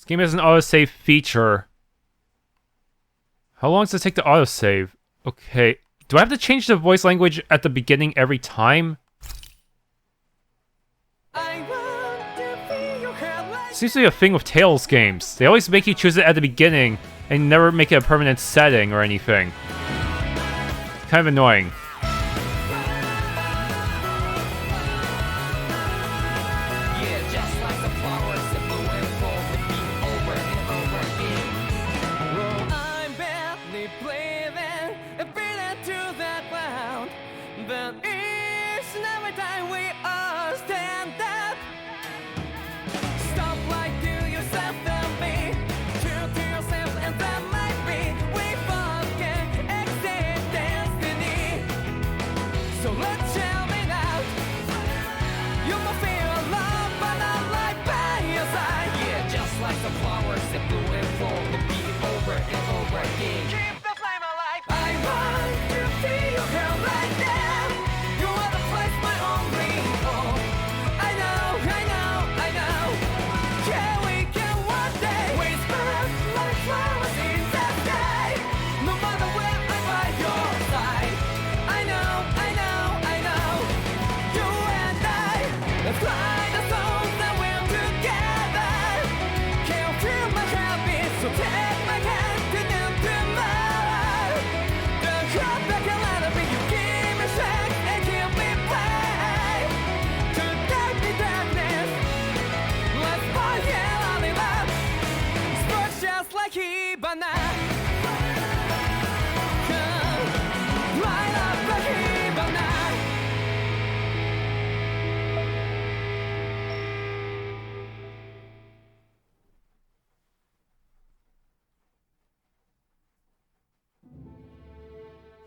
This game has an autosave feature. How long does it take to autosave? Okay. Do I have to change the voice language at the beginning every time? Seems to be a thing with Tales games. They always make you choose it at the beginning and never make it a permanent setting or anything. Kind of annoying.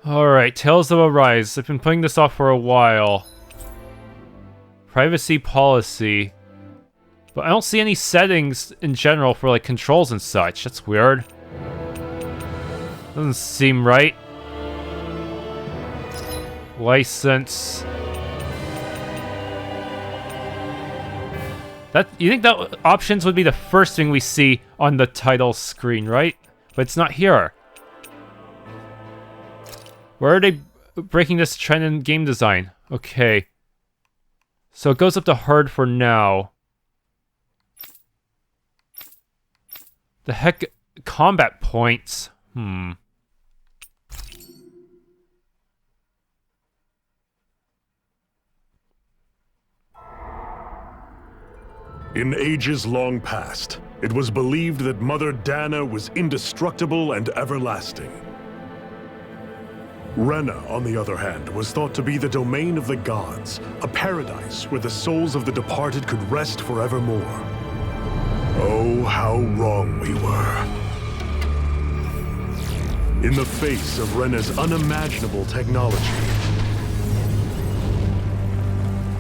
Alright, Tales of Arise. I've been putting this off for a while. Privacy policy. But I don't see any settings in general for like controls and such. That's weird. Doesn't seem right. License. You think that options would be the first thing we see on the title screen, right? But it's not here. Where are they breaking this trend in game design? Okay. So it goes up to hard for now. The heck? Combat points? In ages long past, it was believed that Mother Dahna was indestructible and everlasting. Renan, on the other hand, was thought to be the domain of the gods, a paradise where the souls of the departed could rest forevermore. Oh, how wrong we were. In the face of Renan's unimaginable technology,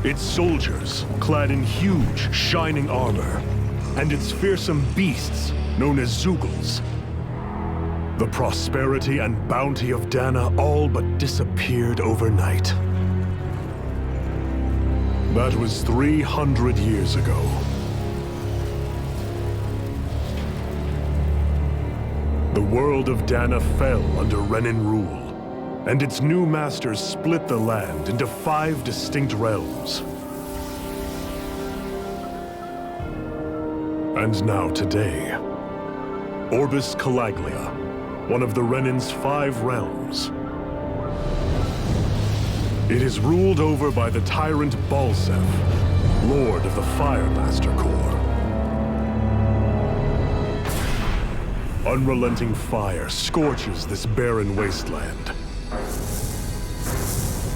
its soldiers, clad in huge, shining armor, and its fearsome beasts, known as Zugals, the prosperity and bounty of Dahna all but disappeared overnight. That was 300 years ago. The world of Dahna fell under Renan rule, and its new masters split the land into 5 distinct realms. And now today, Orbis Calaglia, one of the Renan's 5 realms. It is ruled over by the tyrant Balseph, Lord of the Fire Master Corps. Unrelenting fire scorches this barren wasteland.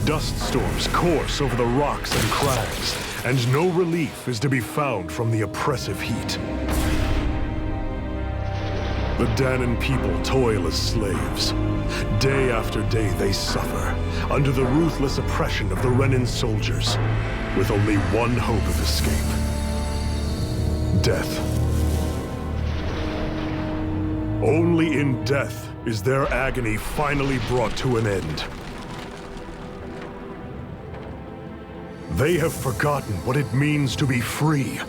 Dust storms course over the rocks and crags, and no relief is to be found from the oppressive heat. The Dahnan people toil as slaves. Day after day they suffer, under the ruthless oppression of the Renan soldiers, with only one hope of escape: death. Only in death is their agony finally brought to an end. They have forgotten what it means to be free.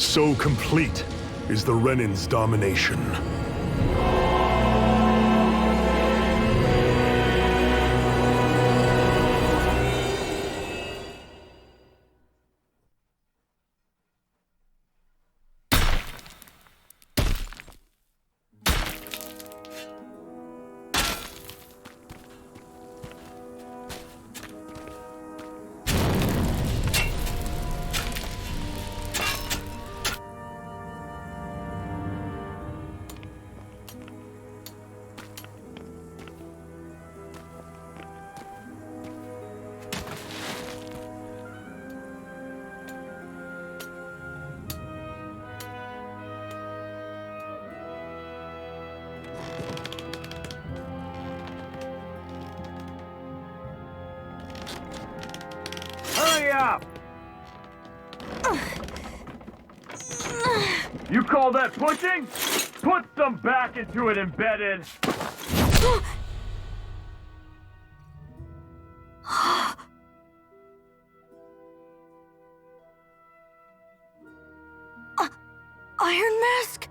So complete is the Renans' domination. Hurry up! You call that pushing? Put some back into it, embedded! Iron Mask?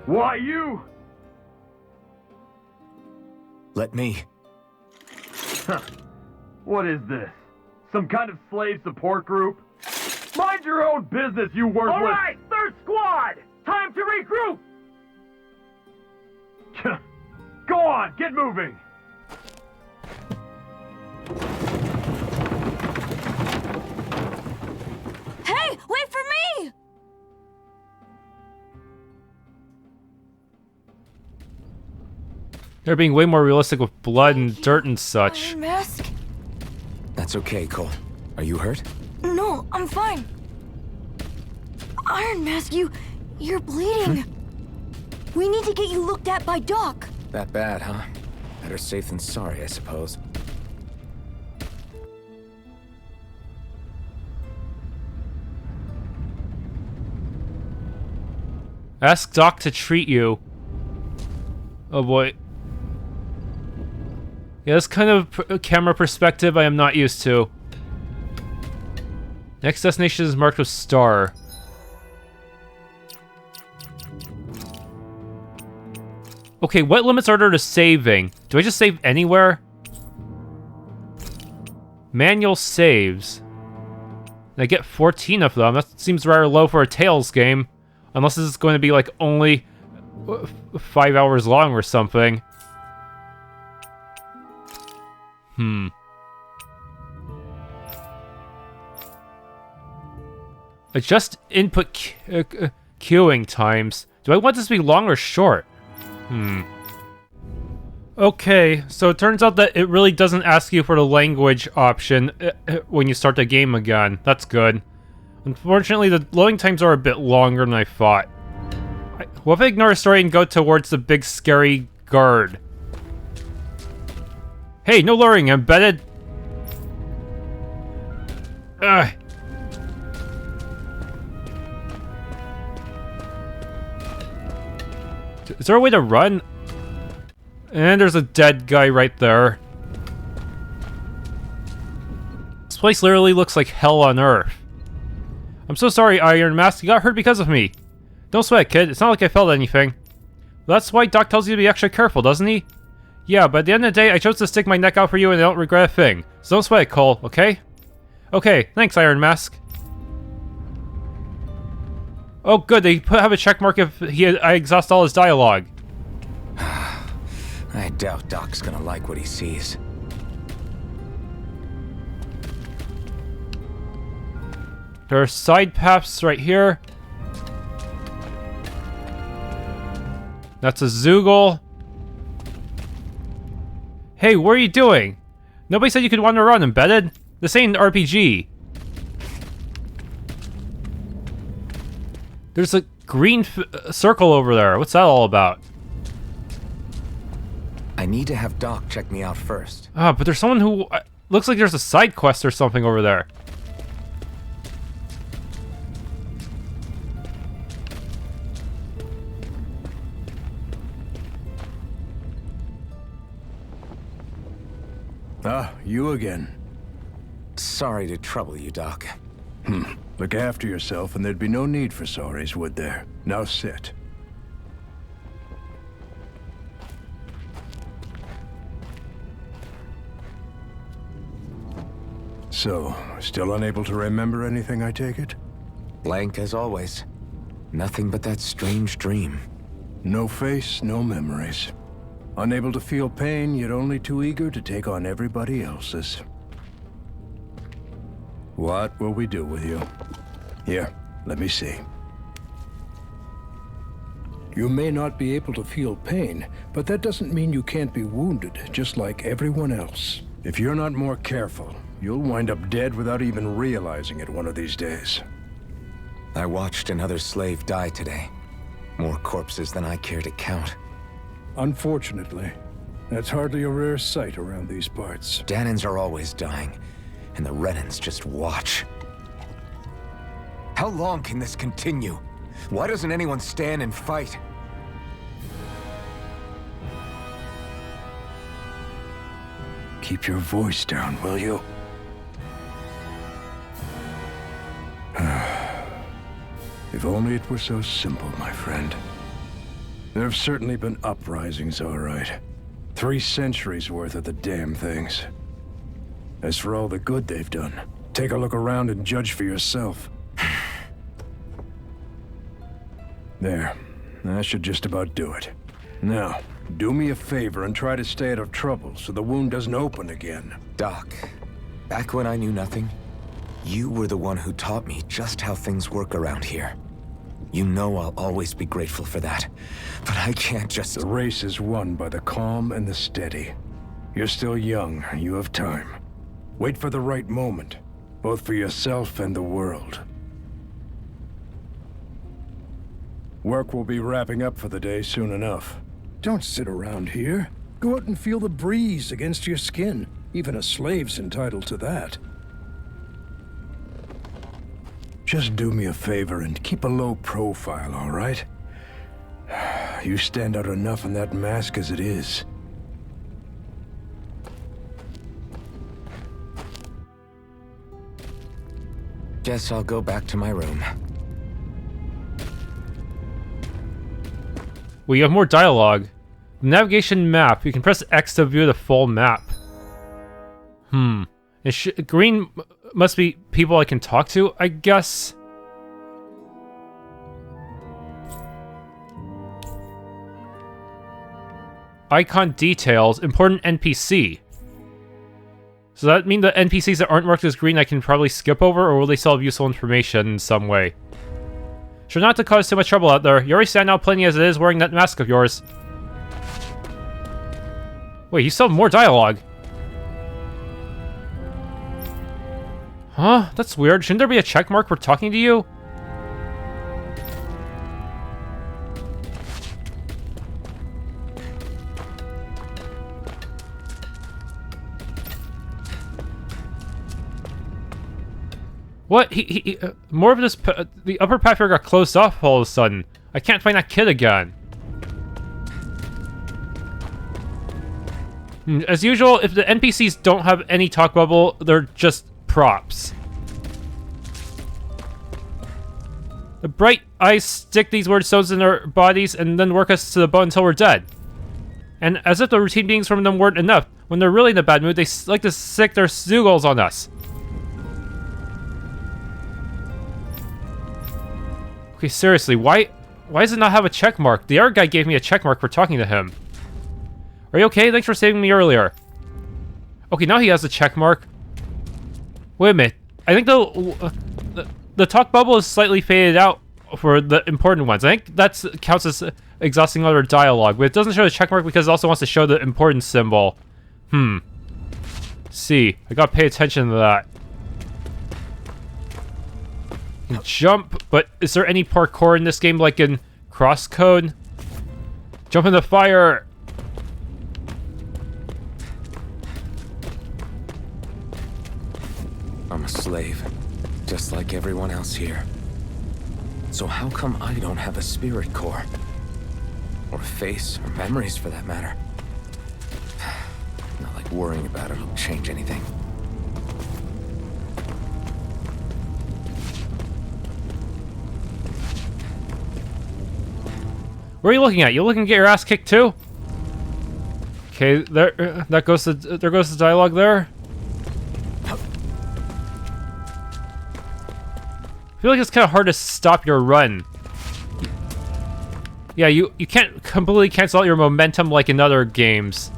Why you? Let me. What is this? Some kind of slave support group? Mind your own business, you worthless— All right, third squad! Time to regroup! Go on, get moving! Hey, wait for me! They're being way more realistic with blood and dirt and such. Iron Mask? That's okay, Cole. Are you hurt? No, I'm fine. Iron Mask, you're bleeding. We need to get you looked at by Doc. That bad, huh? Better safe than sorry, I suppose. Ask Doc to treat you. Oh boy. Yeah, this kind of camera perspective I am not used to. Next destination is marked with star. Okay, what limits are there to saving? Do I just save anywhere? Manual saves. And I get 14 of them. That seems rather low for a Tales game. Unless this is going to be like only 5 hours long or something. Adjust input queuing times. Do I want this to be long or short? Okay, so it turns out that it really doesn't ask you for the language option when you start the game again. That's good. Unfortunately, the loading times are a bit longer than I thought. What if I ignore a story and go towards the big scary guard? Hey, no luring, embedded! Ugh. Is there a way to run? And there's a dead guy right there. This place literally looks like hell on earth. I'm so sorry, Iron Mask. You got hurt because of me. Don't sweat, kid. It's not like I felt anything. That's why Doc tells you to be extra careful, doesn't he? Yeah, but at the end of the day, I chose to stick my neck out for you and I don't regret a thing. So don't sweat, Cole, okay? Okay, thanks, Iron Mask. Oh, good. They have a check mark if I exhaust all his dialogue. I doubt Doc's gonna like what he sees. There are side paths right here. That's a Zoogle. Hey, what are you doing? Nobody said you could wander around, embedded. This ain't an RPG. There's a green circle over there. What's that all about? I need to have Doc check me out first. Ah, but there's someone who... looks like there's a side quest or something over there. Ah, you again. Sorry to trouble you, Doc. Look after yourself and there'd be no need for sorries, would there? Now sit. So, still unable to remember anything, I take it? Blank as always. Nothing but that strange dream. No face, no memories. Unable to feel pain, yet only too eager to take on everybody else's. What will we do with you? Here, let me see. You may not be able to feel pain, but that doesn't mean you can't be wounded, just like everyone else. If you're not more careful, you'll wind up dead without even realizing it one of these days. I watched another slave die today. More corpses than I care to count. Unfortunately, that's hardly a rare sight around these parts. Dahnans are always dying, and the Renans just watch. How long can this continue? Why doesn't anyone stand and fight? Keep your voice down, will you? If only it were so simple, my friend. There have certainly been uprisings, all right. 3 centuries worth of the damn things. As for all the good they've done, take a look around and judge for yourself. There. That should just about do it. Now, do me a favor and try to stay out of trouble so the wound doesn't open again. Doc, back when I knew nothing, you were the one who taught me just how things work around here. You know I'll always be grateful for that, but I can't just... The race is won by the calm and the steady. You're still young, you have time. Wait for the right moment, both for yourself and the world. Work will be wrapping up for the day soon enough. Don't sit around here. Go out and feel the breeze against your skin. Even a slave's entitled to that. Just do me a favor and keep a low profile, all right? You stand out enough in that mask as it is. Guess I'll go back to my room. We have more dialogue. Navigation map. You can press X to view the full map. Green must be people I can talk to, I guess. Icon details. Important NPC. So that mean the NPCs that aren't marked as green I can probably skip over, or will they still have useful information in some way? Sure not to cause too much trouble out there. You already stand out plenty as it is wearing that mask of yours. Wait, you still have more dialogue. Huh? That's weird. Shouldn't there be a check mark for talking to you? What? More of this... the upper path here got closed off all of a sudden. I can't find that kid again. As usual, if the NPCs don't have any talk bubble, they're just props. The bright eyes stick these weird stones in our bodies and then work us to the bone until we're dead. And as if the routine beings from them weren't enough, when they're really in a bad mood, they like to sick their Zugals on us. Okay, seriously, why does it not have a check mark? The other guy gave me a check mark for talking to him. Are you okay? Thanks for saving me earlier. Okay, now he has a check mark. Wait a minute. I think the talk bubble is slightly faded out for the important ones. I think that counts as exhausting other dialogue, but it doesn't show the check mark because it also wants to show the important symbol. See, I gotta pay attention to that. You can jump, but is there any parkour in this game like in Crosscode? Jump in the fire! I'm a slave, just like everyone else here. So how come I don't have a spirit core? Or a face, or memories for that matter? Not like worrying about it'll change anything. What are you looking at? You looking to get your ass kicked too? Okay, there goes the dialogue there. I feel like it's kind of hard to stop your run. Yeah, you can't completely cancel out your momentum like in other games.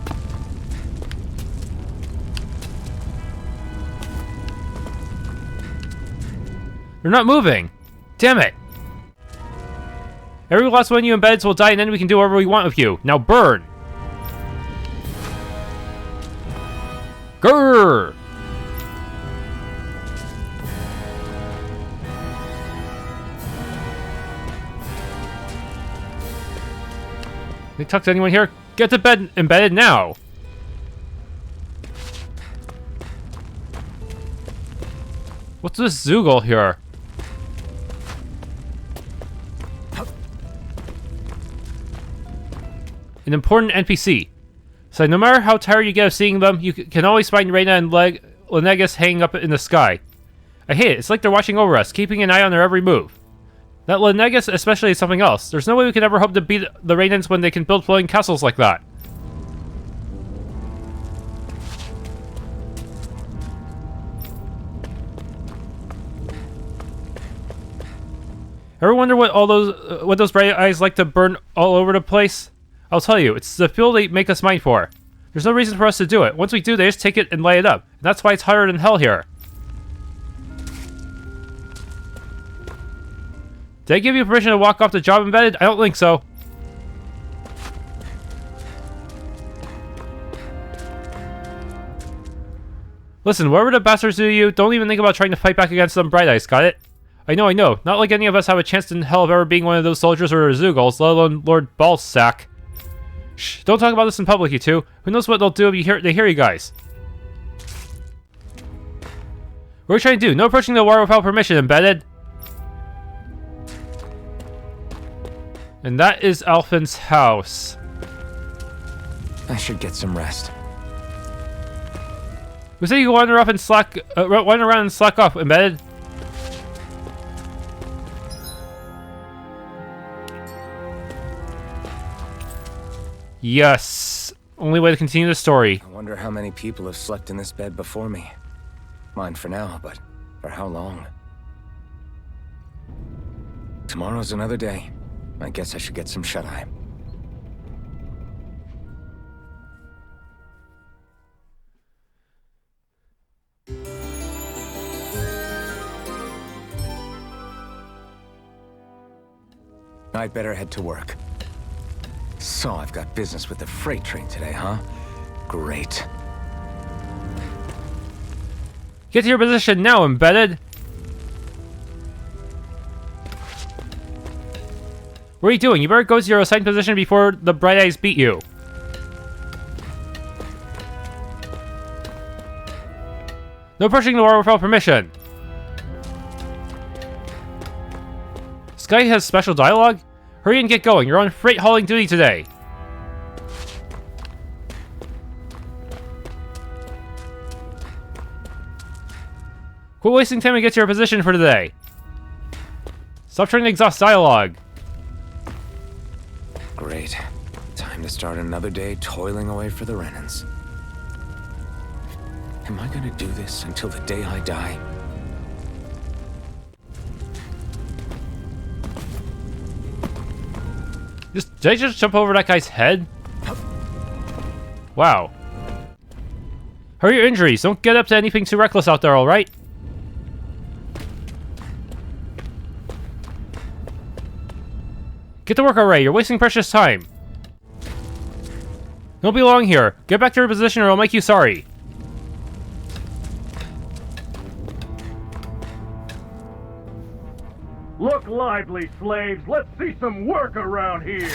They're not moving. Damn it. Every last one of you embeds will die, and then we can do whatever we want with you. Now burn. Grrr. Can you talk to anyone here? Get to bed embedded now. What's this Zoogle here? An important NPC. So no matter how tired you get of seeing them, you can always find Renan and Lenegus hanging up in the sky. I hate it. It's like they're watching over us, keeping an eye on their every move. That Lenegus especially is something else. There's no way we can ever hope to beat the Renans when they can build floating castles like that. Ever wonder what those bright eyes like to burn all over the place? I'll tell you, it's the fuel they make us mine for. There's no reason for us to do it. Once we do, they just take it and light it up. And that's why it's hotter than hell here. Did I give you permission to walk off the job embedded? I don't think so. Listen, whatever the bastards do to you, don't even think about trying to fight back against them bright eyes, got it? I know. Not like any of us have a chance in hell of ever being one of those soldiers or Zoogles, let alone Lord Balseph. Shh, don't talk about this in public, you two. Who knows what they'll do if they hear you guys. What are you trying to do? No approaching the water without permission, embedded. And that is Alphen's house. I should get some rest. We say you wander around and slack off, embedded. Yes. Only way to continue the story. I wonder how many people have slept in this bed before me. Mine for now, but for how long? Tomorrow's another day. I guess I should get some shut-eye. I'd better head to work. So, I've got business with the freight train today, huh? Great. Get to your position now, embedded. What are you doing? You better go to your assigned position before the bright eyes beat you. No pushing the water without permission. This guy has special dialogue? Hurry and get going. You're on freight hauling duty today. Quit wasting time and get to your position for today. Stop trying to exhaust dialogue. Great. Time to start another day toiling away for the Renans. Am I gonna do this until the day I die? Did I just jump over that guy's head? Wow. How are your injuries? Don't get up to anything too reckless out there, alright? Get to work already, you're wasting precious time. Don't be long here. Get back to your position or I'll make you sorry. Look lively, slaves. Let's see some work around here.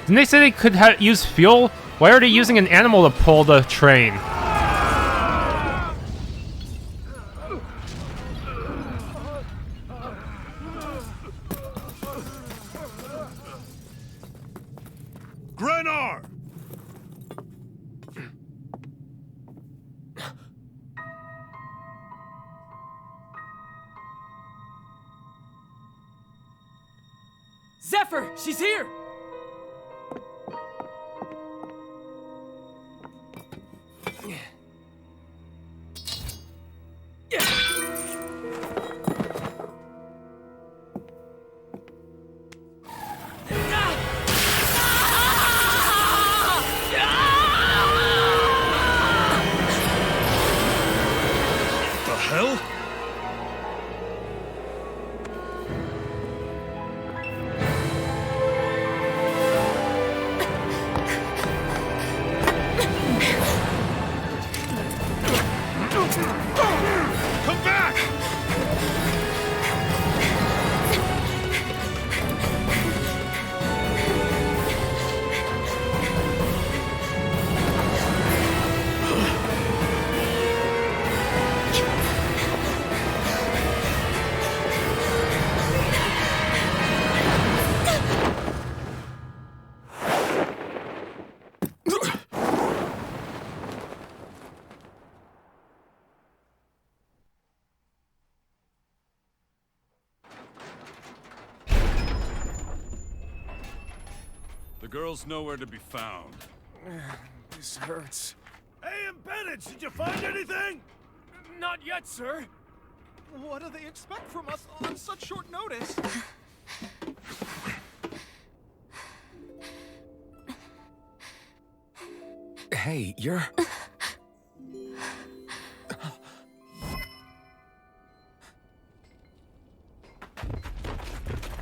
Didn't they say they could use fuel? Why are they using an animal to pull the train? Grenar! Zephyr, she's here! The girl's nowhere to be found. This hurts. Hey, Embedded, did you find anything? Not yet, sir. What do they expect from us on such short notice? Hey, you're...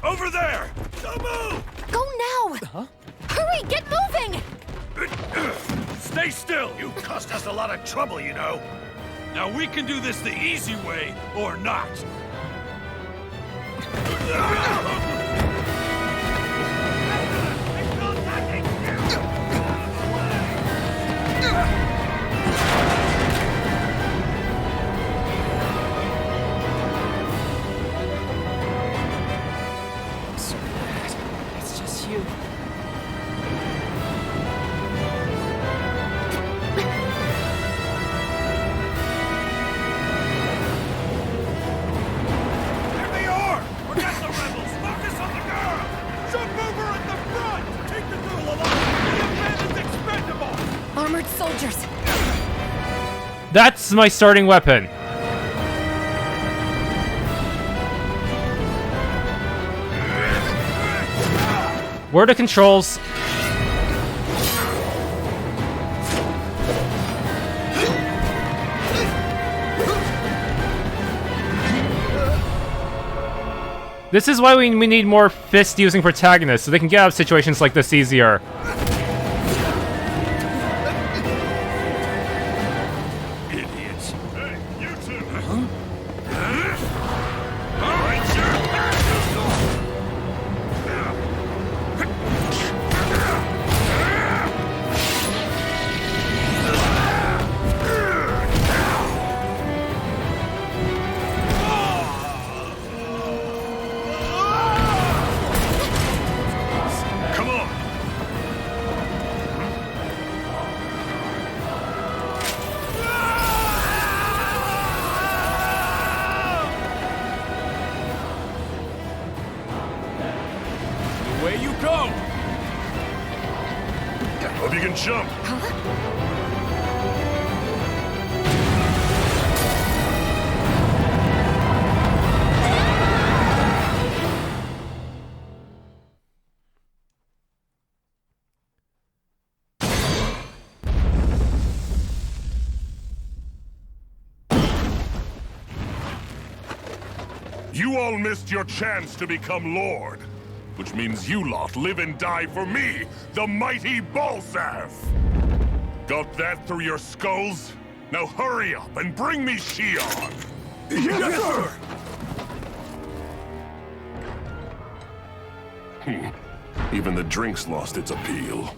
Over there! Don't move! Go now! Huh? Hurry, get moving! Stay still! You cost us a lot of trouble, you know. Now we can do this the easy way, or not. So bad. It's just you. There they are! Forget the rebels! Focus on the girl! Jump over at the front! Take the girl alive! The bandit's expendable! Armored soldiers! That's my starting weapon. Where are the controls? This is why we need more fist-using protagonists, so they can get out of situations like this easier. Idiots. Hey, you two! Come on! Away you go! Hope you can jump. You all missed your chance to become Lord, which means you lot live and die for me, the mighty Balseph! Got that through your skulls? Now hurry up and bring me Shionne! Yes, sir! Even the drink's lost its appeal.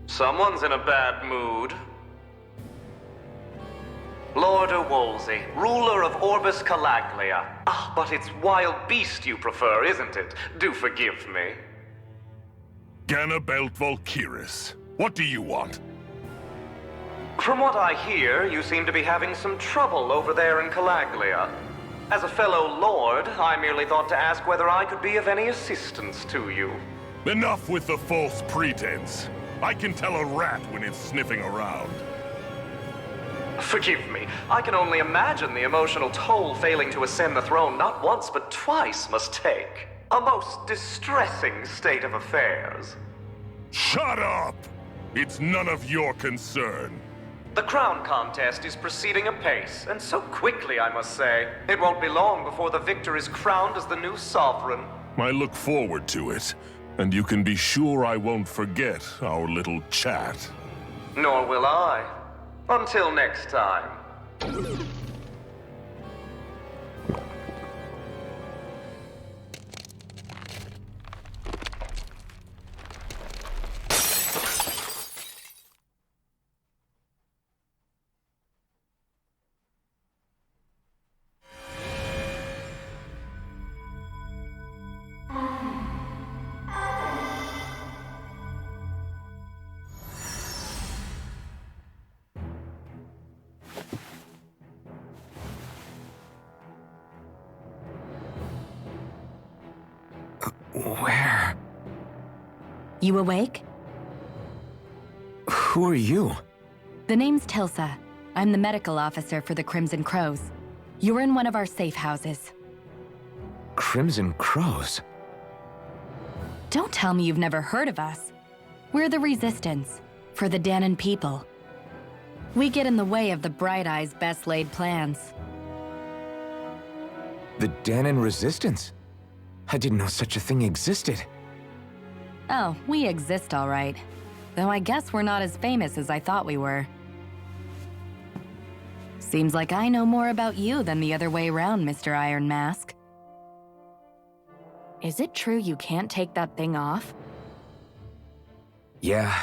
Someone's in a bad mood. Lord Wolsey, ruler of Orbis Calaglia. Ah, but it's wild beast you prefer, isn't it? Do forgive me. Ganabelt Volkiris. What do you want? From what I hear, you seem to be having some trouble over there in Calaglia. As a fellow lord, I merely thought to ask whether I could be of any assistance to you. Enough with the false pretense. I can tell a rat when it's sniffing around. Forgive me, I can only imagine the emotional toll failing to ascend the throne not once but twice must take. A most distressing state of affairs. Shut up! It's none of your concern. The crown contest is proceeding apace, and so quickly, I must say. It won't be long before the victor is crowned as the new sovereign. I look forward to it, and you can be sure I won't forget our little chat. Nor will I. Until next time. Where? You awake? Who are you? The name's Tilsa. I'm the medical officer for the Crimson Crows. You're in one of our safe houses. Crimson Crows? Don't tell me you've never heard of us. We're the Resistance, for the Dahnan people. We get in the way of the Bright Eye's best laid plans. The Dahnan Resistance? I didn't know such a thing existed. Oh, we exist all right. Though I guess we're not as famous as I thought we were. Seems like I know more about you than the other way around, Mr. Iron Mask. Is it true you can't take that thing off? Yeah.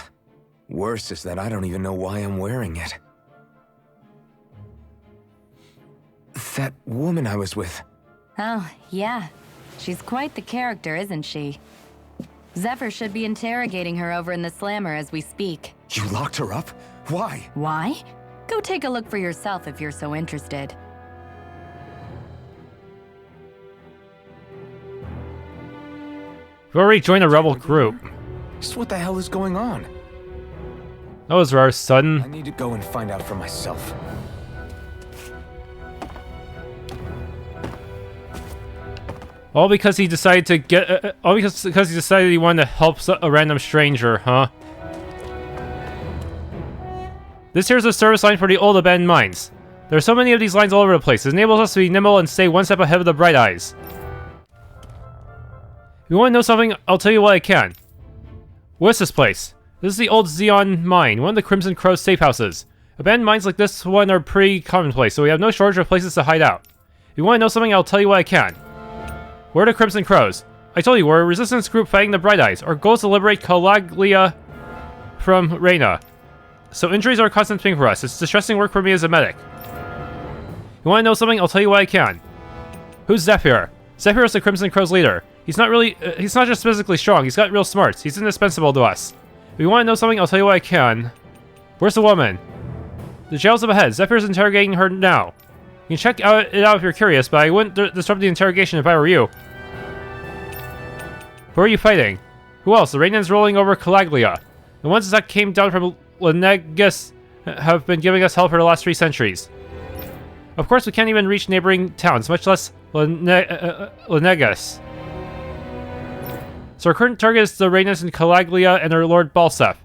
Worse is that I don't even know why I'm wearing it. That woman I was with. Oh, yeah. She's quite the character, isn't she? Zephyr should be interrogating her over in the Slammer as we speak. You locked her up? Why? Why? Go take a look for yourself if you're so interested. We've already joined a rebel group. Just what the hell is going on? That was rather sudden. I need to go and find out for myself. All because he decided to get. All because he decided he wanted to help a random stranger, huh? This here's a service line for the old abandoned mines. There are so many of these lines all over the place. It enables us to be nimble and stay one step ahead of the Bright Eyes. If you want to know something, I'll tell you what I can. What's this place? This is the old Zionne mine, one of the Crimson Crow's safe houses. Abandoned mines like this one are pretty commonplace, so we have no shortage of places to hide out. If you want to know something, I'll tell you what I can. We're the Crimson Crows. I told you, we're a resistance group fighting the Bright Eyes. Our goal is to liberate Calaglia from Rena. So injuries are a constant thing for us. It's distressing work for me as a medic. You want to know something? I'll tell you what I can. Who's Zephyr? Zephyr is the Crimson Crow's leader. He's not just physically strong, he's got real smarts. He's indispensable to us. If you want to know something, I'll tell you what I can. Where's the woman? The jail's up ahead. Zephyr's interrogating her now. You can check it out if you're curious, but I wouldn't disrupt the interrogation if I were you. Who are you fighting? Who else? The Renans rolling over Calaglia. The ones that came down from Lenegus have been giving us hell for the last 3 centuries. Of course, we can't even reach neighboring towns, much less Lenegus. So our current target is the Renans in Calaglia and their Lord Balseph.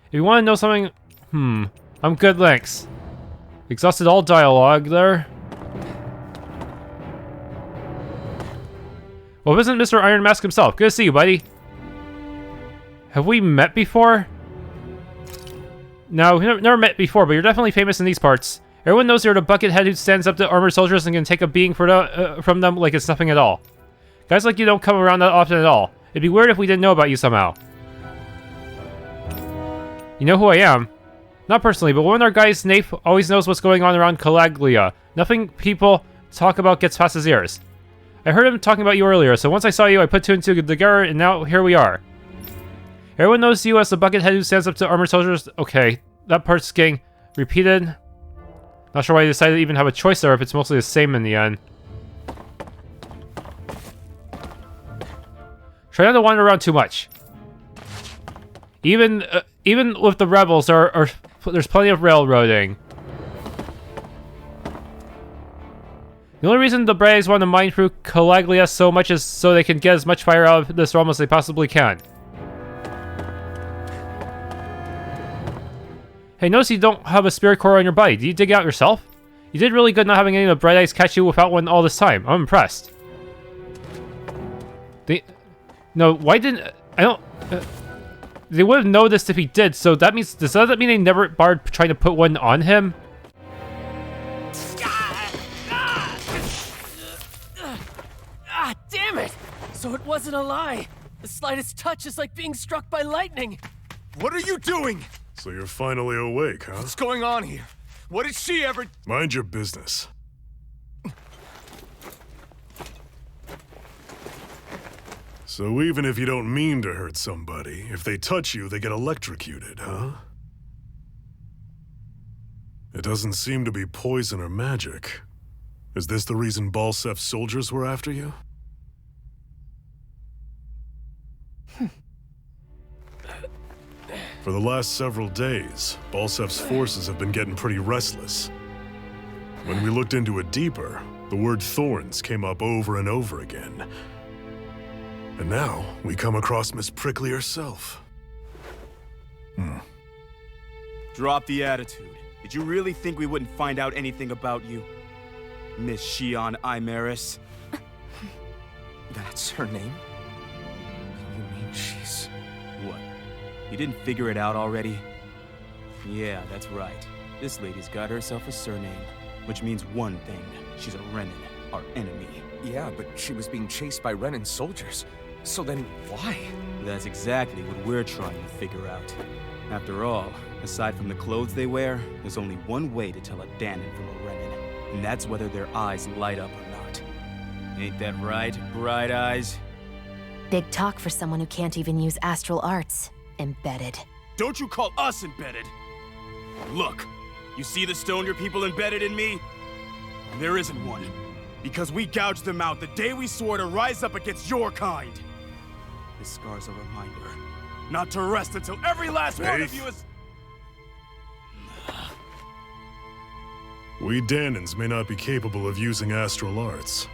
If you want to know something... I'm good, thanks. Exhausted all dialogue there. Well, isn't Mr. Iron Mask himself? Good to see you, buddy. Have we met before? No, we've never met before, but you're definitely famous in these parts. Everyone knows you're the buckethead who stands up to armored soldiers and can take a beating from them like it's nothing at all. Guys like you don't come around that often at all. It'd be weird if we didn't know about you somehow. You know who I am? Not personally, but one of our guys, Nape, always knows what's going on around Calaglia. Nothing people talk about gets past his ears. I heard him talking about you earlier, so once I saw you, I put two and two together, and now here we are. Everyone knows you as the buckethead who stands up to armored soldiers. Okay, that part's getting repeated. Not sure why I decided to even have a choice there if it's mostly the same in the end. Try not to wander around too much. Even with the rebels, there's plenty of railroading. The only reason the Braves want to mine through Calaglia so much is so they can get as much fire out of this realm as they possibly can. Hey, notice you don't have a spirit core on your body. Did you dig it out yourself? You did really good not having any of the Bright Eyes catch you without one all this time. I'm impressed. No, why didn't... I don't... they would have noticed if he did, so that means... Does that mean they never bothered trying to put one on him? Damn it! So it wasn't a lie. The slightest touch is like being struck by lightning. What are you doing? So you're finally awake, huh? What's going on here? What did she ever... Mind your business. So even if you don't mean to hurt somebody, if they touch you, they get electrocuted, huh? It doesn't seem to be poison or magic. Is this the reason Balseph's soldiers were after you? For the last several days, Balseph's forces have been getting pretty restless. When we looked into it deeper, the word thorns came up over and over again. And now, we come across Miss Prickly herself. Drop the attitude. Did you really think we wouldn't find out anything about you? Miss Shionne Imaris? That's her name? You mean she's... What? You didn't figure it out already? Yeah, that's right. This lady's got herself a surname, which means one thing. She's a Renan, our enemy. Yeah, but she was being chased by Renan's soldiers. So then, why? That's exactly what we're trying to figure out. After all, aside from the clothes they wear, there's only one way to tell a Dahnan from a Renan, and that's whether their eyes light up or not. Ain't that right, Bright Eyes? Big talk for someone who can't even use astral arts. Embedded. Don't you call us embedded! Look, you see the stone your people embedded in me? There isn't one. Because we gouged them out the day we swore to rise up against your kind. This scar's a reminder, not to rest until every last one of you is... We Dahnans may not be capable of using astral arts,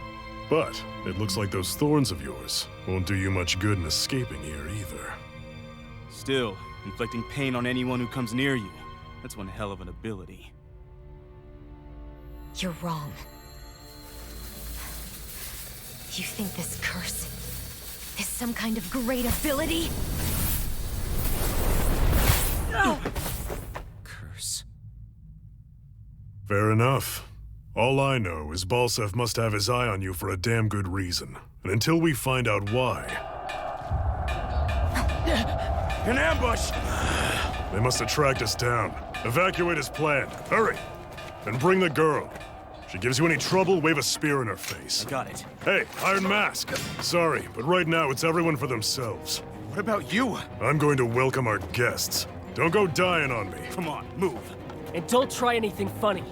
but it looks like those thorns of yours won't do you much good in escaping here either. Still, inflicting pain on anyone who comes near you, that's one hell of an ability. You're wrong. You think this curse is some kind of great ability? No! Curse. Fair enough. All I know is Balseph must have his eye on you for a damn good reason. And until we find out why... An ambush! They must have tracked us down. Evacuate as planned. Hurry! And bring the girl. She gives you any trouble, wave a spear in her face. I got it. Hey, Iron Mask. Sorry, but right now it's everyone for themselves. What about you? I'm going to welcome our guests. Don't go dying on me. Come on, move. And don't try anything funny.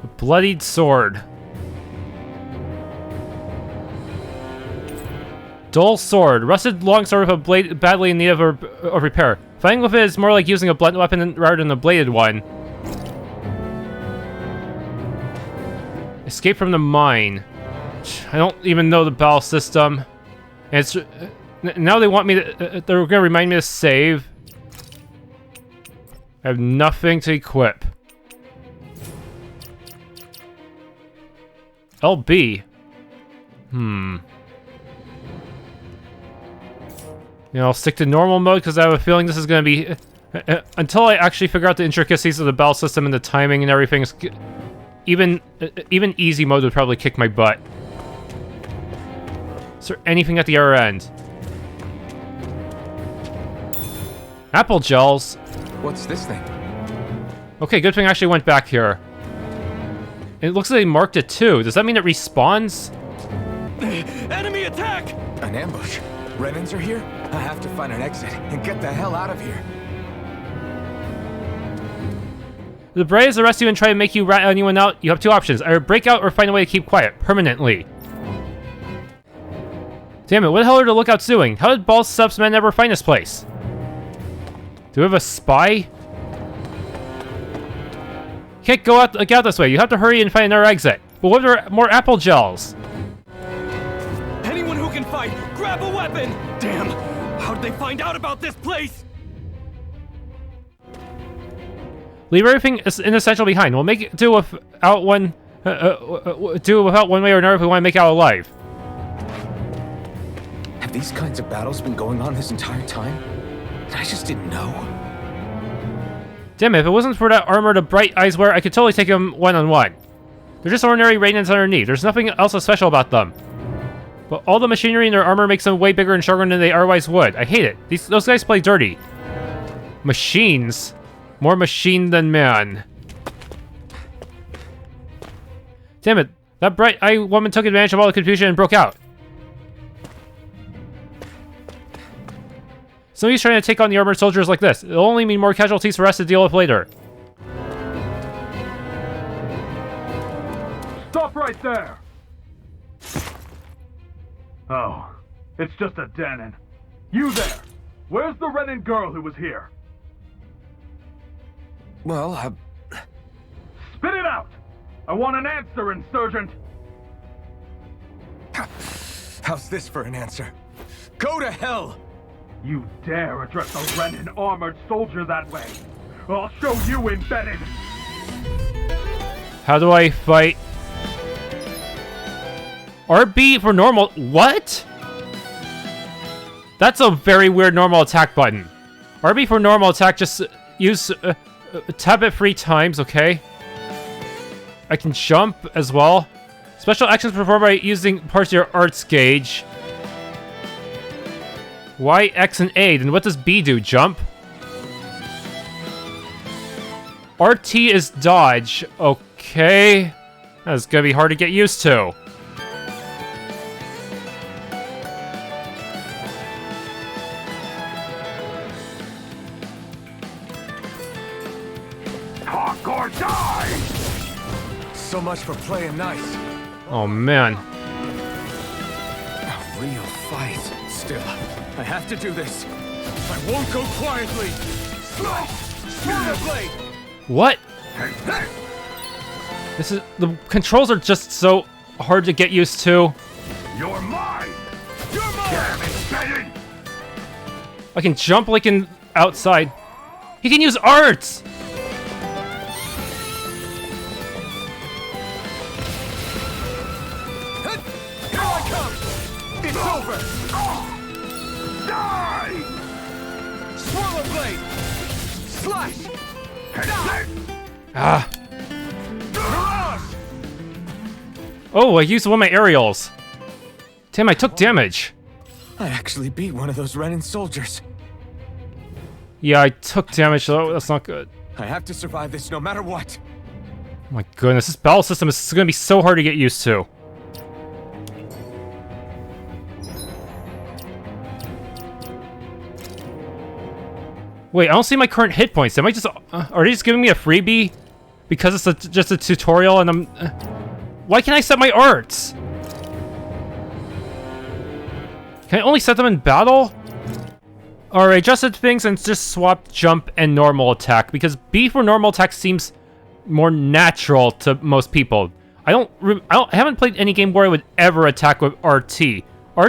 A bloodied sword. Dull sword. Rusted longsword with a blade badly in need of repair. Fighting with it is more like using a blunt weapon rather than a bladed one. Escape from the mine. I don't even know the battle system. And it's now they want me to. They're gonna remind me to save. I have nothing to equip. LB. You know, I'll stick to normal mode because I have a feeling this is going to be... until I actually figure out the intricacies of the battle system and the timing and everything, even easy mode would probably kick my butt. Is there anything at the other end? Apple gels? What's this thing? Okay, good thing I actually went back here. It looks like they marked it too. Does that mean it respawns? Enemy attack! An ambush. Renans are here? I have to find an exit and get the hell out of here. The Braves arrest you and try to make you rat anyone out. You have two options. Either break out or find a way to keep quiet. Permanently. Damn it, what the hell are the lookouts doing? How did Balseph's men ever find this place? Do we have a spy? Can't go out, get out this way. You have to hurry and find another exit. But what are more apple gels? Anyone who can fight, grab a weapon! Damn! How did they find out about this place? Leave everything inessential behind. We'll make it do without one way or another if we want to make it out alive. Have these kinds of battles been going on this entire time? And I just didn't know. Damn it, if it wasn't for that armor the Bright Eyes wear, I could totally take them one-on-one. They're just ordinary Renans underneath. There's nothing else so special about them. But all the machinery in their armor makes them way bigger and stronger than they otherwise would. I hate it. Those guys play dirty. Machines. More machine than man. Damn it. That Bright Eye woman took advantage of all the confusion and broke out. Somebody's trying to take on the armored soldiers like this. It'll only mean more casualties for us to deal with later. Stop right there! Oh, it's just a Dahnan. You there! Where's the Renan girl who was here? Well, Spit it out! I want an answer, insurgent! How's this for an answer? Go to hell! You dare address a Renan armored soldier that way? I'll show you embedded! How do I fight? RB for normal. What? That's a very weird normal attack button. RB for normal attack, just use tap it 3 times, okay? I can jump as well. Special actions performed by using parts of your arts gauge. Y, X, and A. Then what does B do? Jump? RT is dodge. Okay. That's gonna be hard to get used to. Talk or die! So much for playing nice. Oh, man. A real fight. Still, I have to do this. I won't go quietly. Sword blade. What? The controls are just so hard to get used to. You're mine! You're mine! Damn it, Benny! I can jump like in outside. He can use arts! Here I come! It's over! Die! Swirl blade! Slash! Ah. Oh, I used one of my aerials. Damn, I took damage. I actually beat one of those Renan soldiers. Yeah, I took damage, though. That's not good. I have to survive this no matter what. Oh my goodness, this battle system is going to be so hard to get used to. Wait, I don't see my current hit points. Am I just... are they just giving me a freebie? Because it's just a tutorial and I'm... why can't I set my arts? Can I only set them in battle? Alright, adjusted things and just swap jump and normal attack. Because B for normal attack seems more natural to most people. I haven't played any game where I would ever attack with RT. I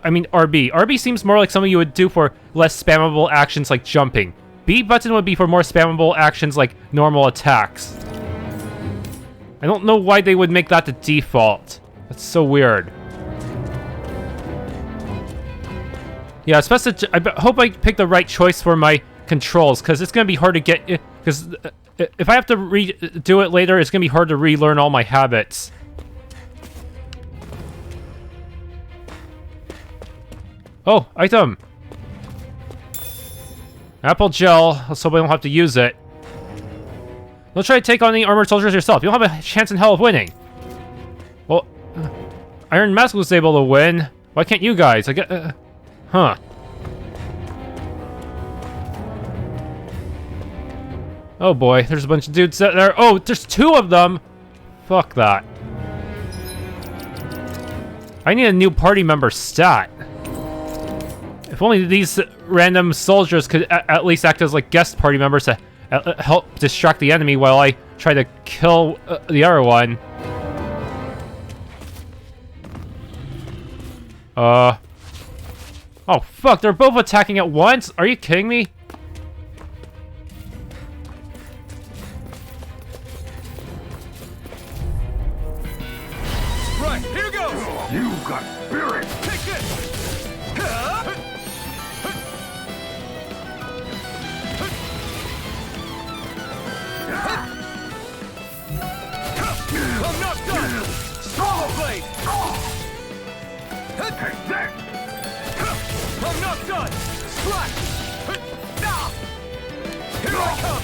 mean RB. RB seems more like something you would do for less spammable actions like jumping. B button would be for more spammable actions like normal attacks. I don't know why they would make that the default. That's so weird. Yeah, it's best to, I hope I pick the right choice for my controls, because it's going to be hard to get... Because if I have to redo it later, it's going to be hard to relearn all my habits. Oh, item. Apple gel. Let's hope I don't have to use it. Don't try to take on any armored soldiers yourself. You don't have a chance in hell of winning. Well, Iron Mask was able to win. Why can't you guys? I get... huh. Oh boy, there's a bunch of dudes out there. Oh, there's 2 of them! Fuck that. I need a new party member stat. If only these random soldiers could at least act as like guest party members to help distract the enemy while I try to kill the other one. Oh fuck, they're both attacking at once? Are you kidding me? Right, here goes! You got spirit! Take this! I'm not done! Swallow blade! Take that! I'm not done! Slash! Here I come!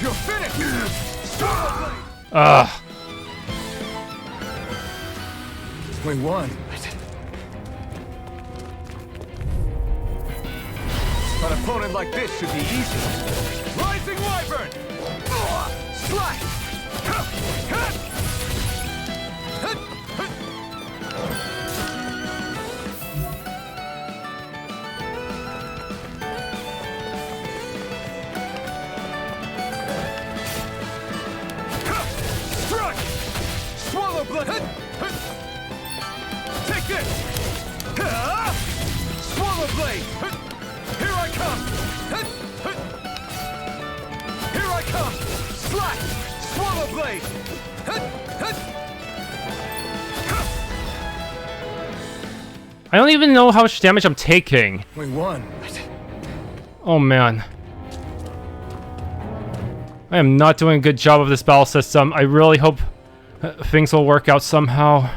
You're finished! Swallow blade! We won. An opponent like this should be easy. Rising Wyvern! Slash! Strike! Swallow blood! Take this! Swallow blade! Here I come! Here I come! Slash! Swallow blade! I don't even know how much damage I'm taking. We won. Oh man. I am not doing a good job of this battle system. I really hope things will work out somehow.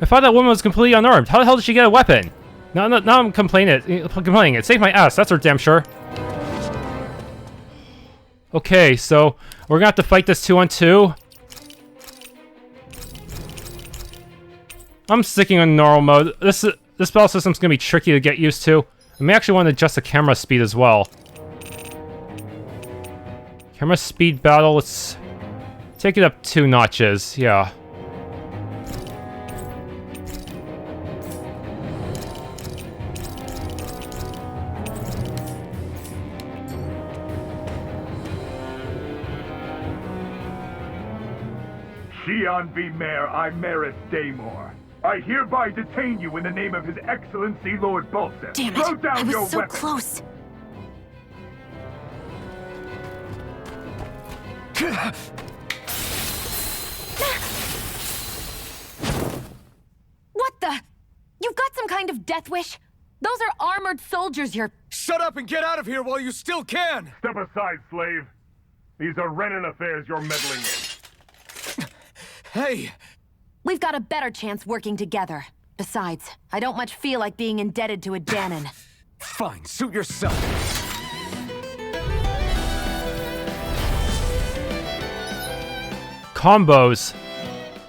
I thought that woman was completely unarmed. How the hell did she get a weapon? Now I'm complaining. It saved my ass, that's for damn sure. Okay, so we're gonna have to fight this 2-on-2. I'm sticking on normal mode. This battle system's gonna be tricky to get used to. I may actually want to adjust the camera speed as well. Camera speed battle, let's take it up 2 notches, yeah. Shionne v. Mayor Imaris Daymore. I hereby detain you in the name of His Excellency Lord Balseph. Damn Throw it! down I was your so weapon. close. What the? You've got some kind of death wish? Those are armored soldiers you're... Shut up and get out of here while you still can! Step aside, slave. These are Renan affairs you're meddling in. Hey! We've got a better chance working together. Besides, I don't much feel like being indebted to a Dahnan. Fine, suit yourself. Combos.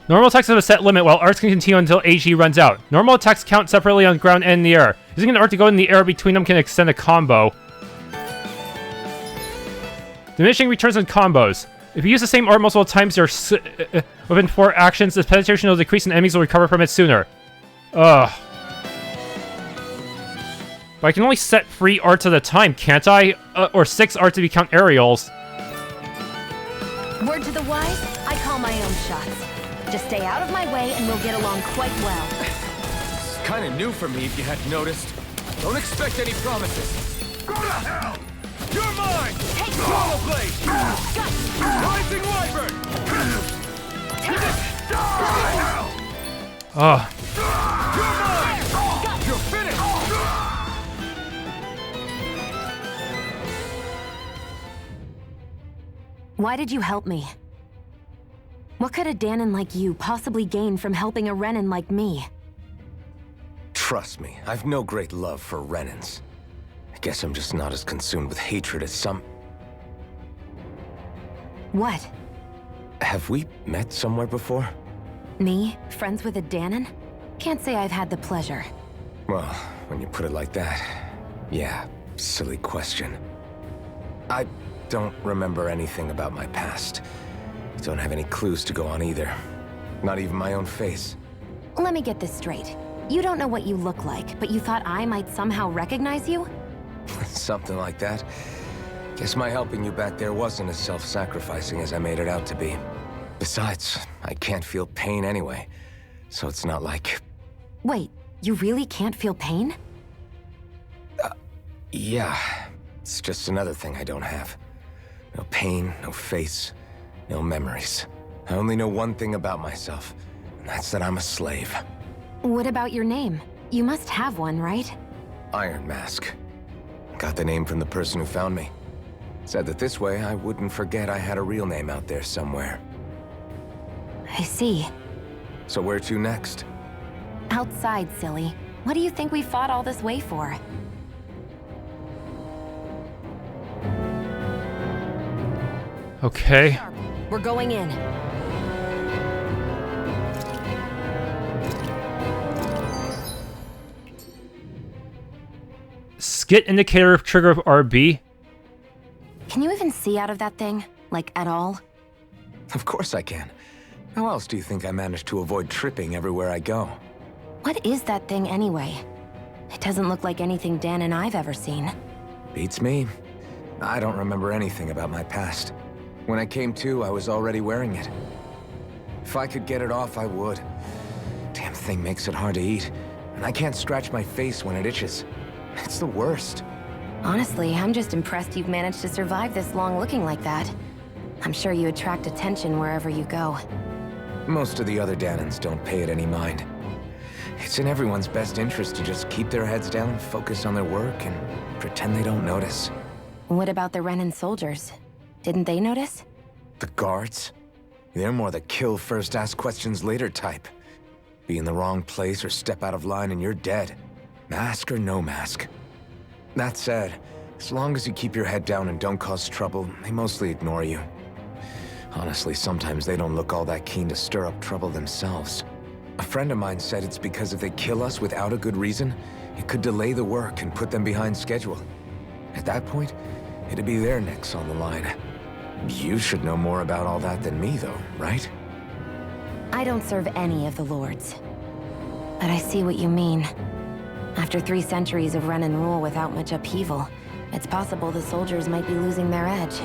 Normal attacks have a set limit, while arts can continue until AG runs out. Normal attacks count separately on the ground and in the air. Using an art to go in the air between them can extend a combo. Diminishing returns on combos. If you use the same art multiple times within 4 actions, the penetration will decrease and enemies will recover from it sooner. Ugh. But I can only set 3 arts at a time, can't I? Or 6 arts if you count aerials. Word to the wise, I call my own shots. Just stay out of my way and we'll get along quite well. It's kind of new for me if you hadn't noticed. Don't expect any promises. Go to hell! You're mine! Take Swallow blade! Rising Wyvern! Take it! Die! Ugh. You're mine! You're finished! Why did you help me? What could a Dahnan like you possibly gain from helping a Renan like me? Trust me, I've no great love for Renans. I guess I'm just not as consumed with hatred as some... What? Have we met somewhere before? Me? Friends with a Dahnan? Can't say I've had the pleasure. Well, when you put it like that, yeah, silly question. I don't remember anything about my past. Don't have any clues to go on either. Not even my own face. Let me get this straight. You don't know what you look like, but you thought I might somehow recognize you? Something like that. Guess my helping you back there wasn't as self-sacrificing as I made it out to be. Besides, I can't feel pain anyway, so it's not like... Wait, you really can't feel pain? Yeah. It's just another thing I don't have. No pain, no face, no memories. I only know one thing about myself, and that's that I'm a slave. What about your name? You must have one, right? Iron Mask. Got the name from the person who found me. Said that this way I wouldn't forget I had a real name out there somewhere. I see. So where to next? Outside, silly. What do you think we fought all this way for? Okay. We're going in. Skit indicator trigger of RB. Can you even see out of that thing? Like, at all? Of course I can. How else do you think I managed to avoid tripping everywhere I go? What is that thing anyway? It doesn't look like anything Dahnan I've ever seen. Beats me. I don't remember anything about my past. When I came to, I was already wearing it. If I could get it off, I would. Damn thing makes it hard to eat, and I can't scratch my face when it itches. It's the worst. Honestly, I'm just impressed you've managed to survive this long looking like that. I'm sure you attract attention wherever you go. Most of the other Dahnans don't pay it any mind. It's in everyone's best interest to just keep their heads down, focus on their work, and pretend they don't notice. What about the Renan soldiers? Didn't they notice? The guards? They're more the kill first, ask questions later type. Be in the wrong place or step out of line and you're dead. Mask or no mask. That said, as long as you keep your head down and don't cause trouble, they mostly ignore you. Honestly, sometimes they don't look all that keen to stir up trouble themselves. A friend of mine said it's because if they kill us without a good reason, it could delay the work and put them behind schedule. At that point, it'd be their necks on the line. You should know more about all that than me, though, right? I don't serve any of the lords. But I see what you mean. After 3 centuries of Renan rule without much upheaval, it's possible the soldiers might be losing their edge.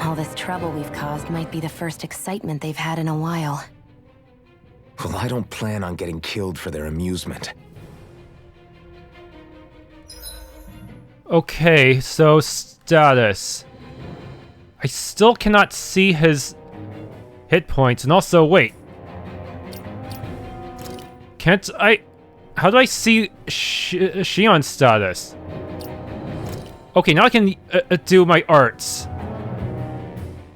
All this trouble we've caused might be the first excitement they've had in a while. Well, I don't plan on getting killed for their amusement. Okay, so status. I still cannot see his hit points, and also, wait. Can't I... How do I see Shionne's status? Okay, now I can do my arts.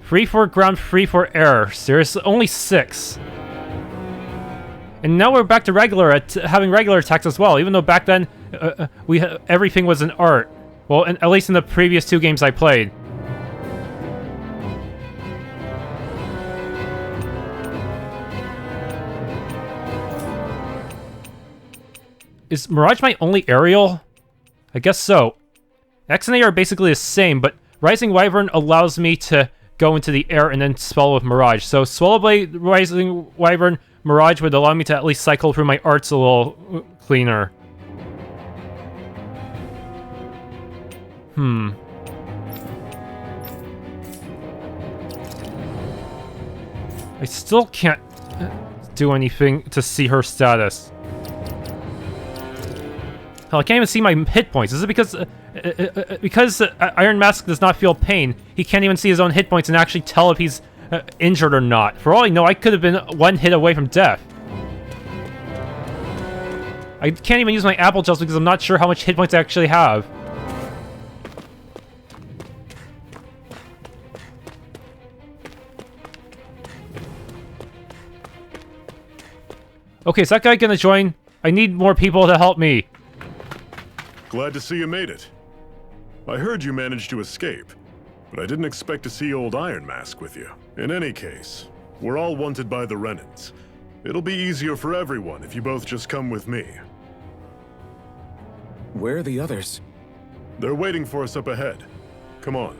Free for ground, free for air. Seriously, only 6. And now we're back to having regular attacks as well, even though back then everything was an art. Well, at least in the previous 2 games I played. Is Mirage my only aerial? I guess so. X and A are basically the same, but Rising Wyvern allows me to go into the air and then spell with Mirage. So Swallowblade, Rising Wyvern, Mirage would allow me to at least cycle through my arts a little cleaner. I still can't do anything to see her status. Hell, I can't even see my hit points. Is it because Iron Mask does not feel pain, he can't even see his own hit points and actually tell if he's injured or not? For all I know, I could have been 1 hit away from death. I can't even use my apple just because I'm not sure how much hit points I actually have. Okay, is that guy gonna join? I need more people to help me. Glad to see you made it. I heard you managed to escape, but I didn't expect to see old Iron Mask with you. In any case, we're all wanted by the Renans. It'll be easier for everyone if you both just come with me. Where are the others? They're waiting for us up ahead. Come on.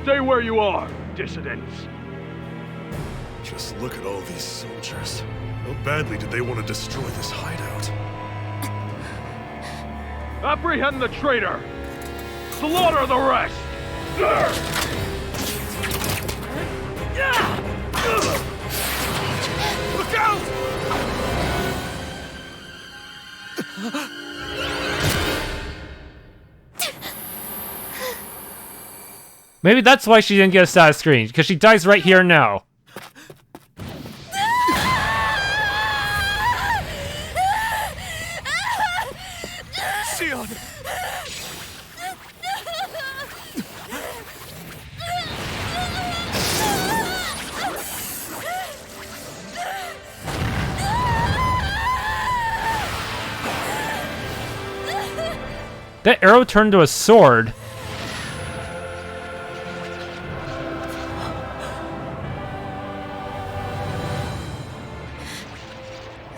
Stay where you are, dissidents. Just look at all these soldiers. How badly did they want to destroy this hideout? Apprehend the traitor! Slaughter the rest! Look out! Maybe that's why she didn't get a status screen, because she dies right here and now. Shionne! That arrow turned to a sword.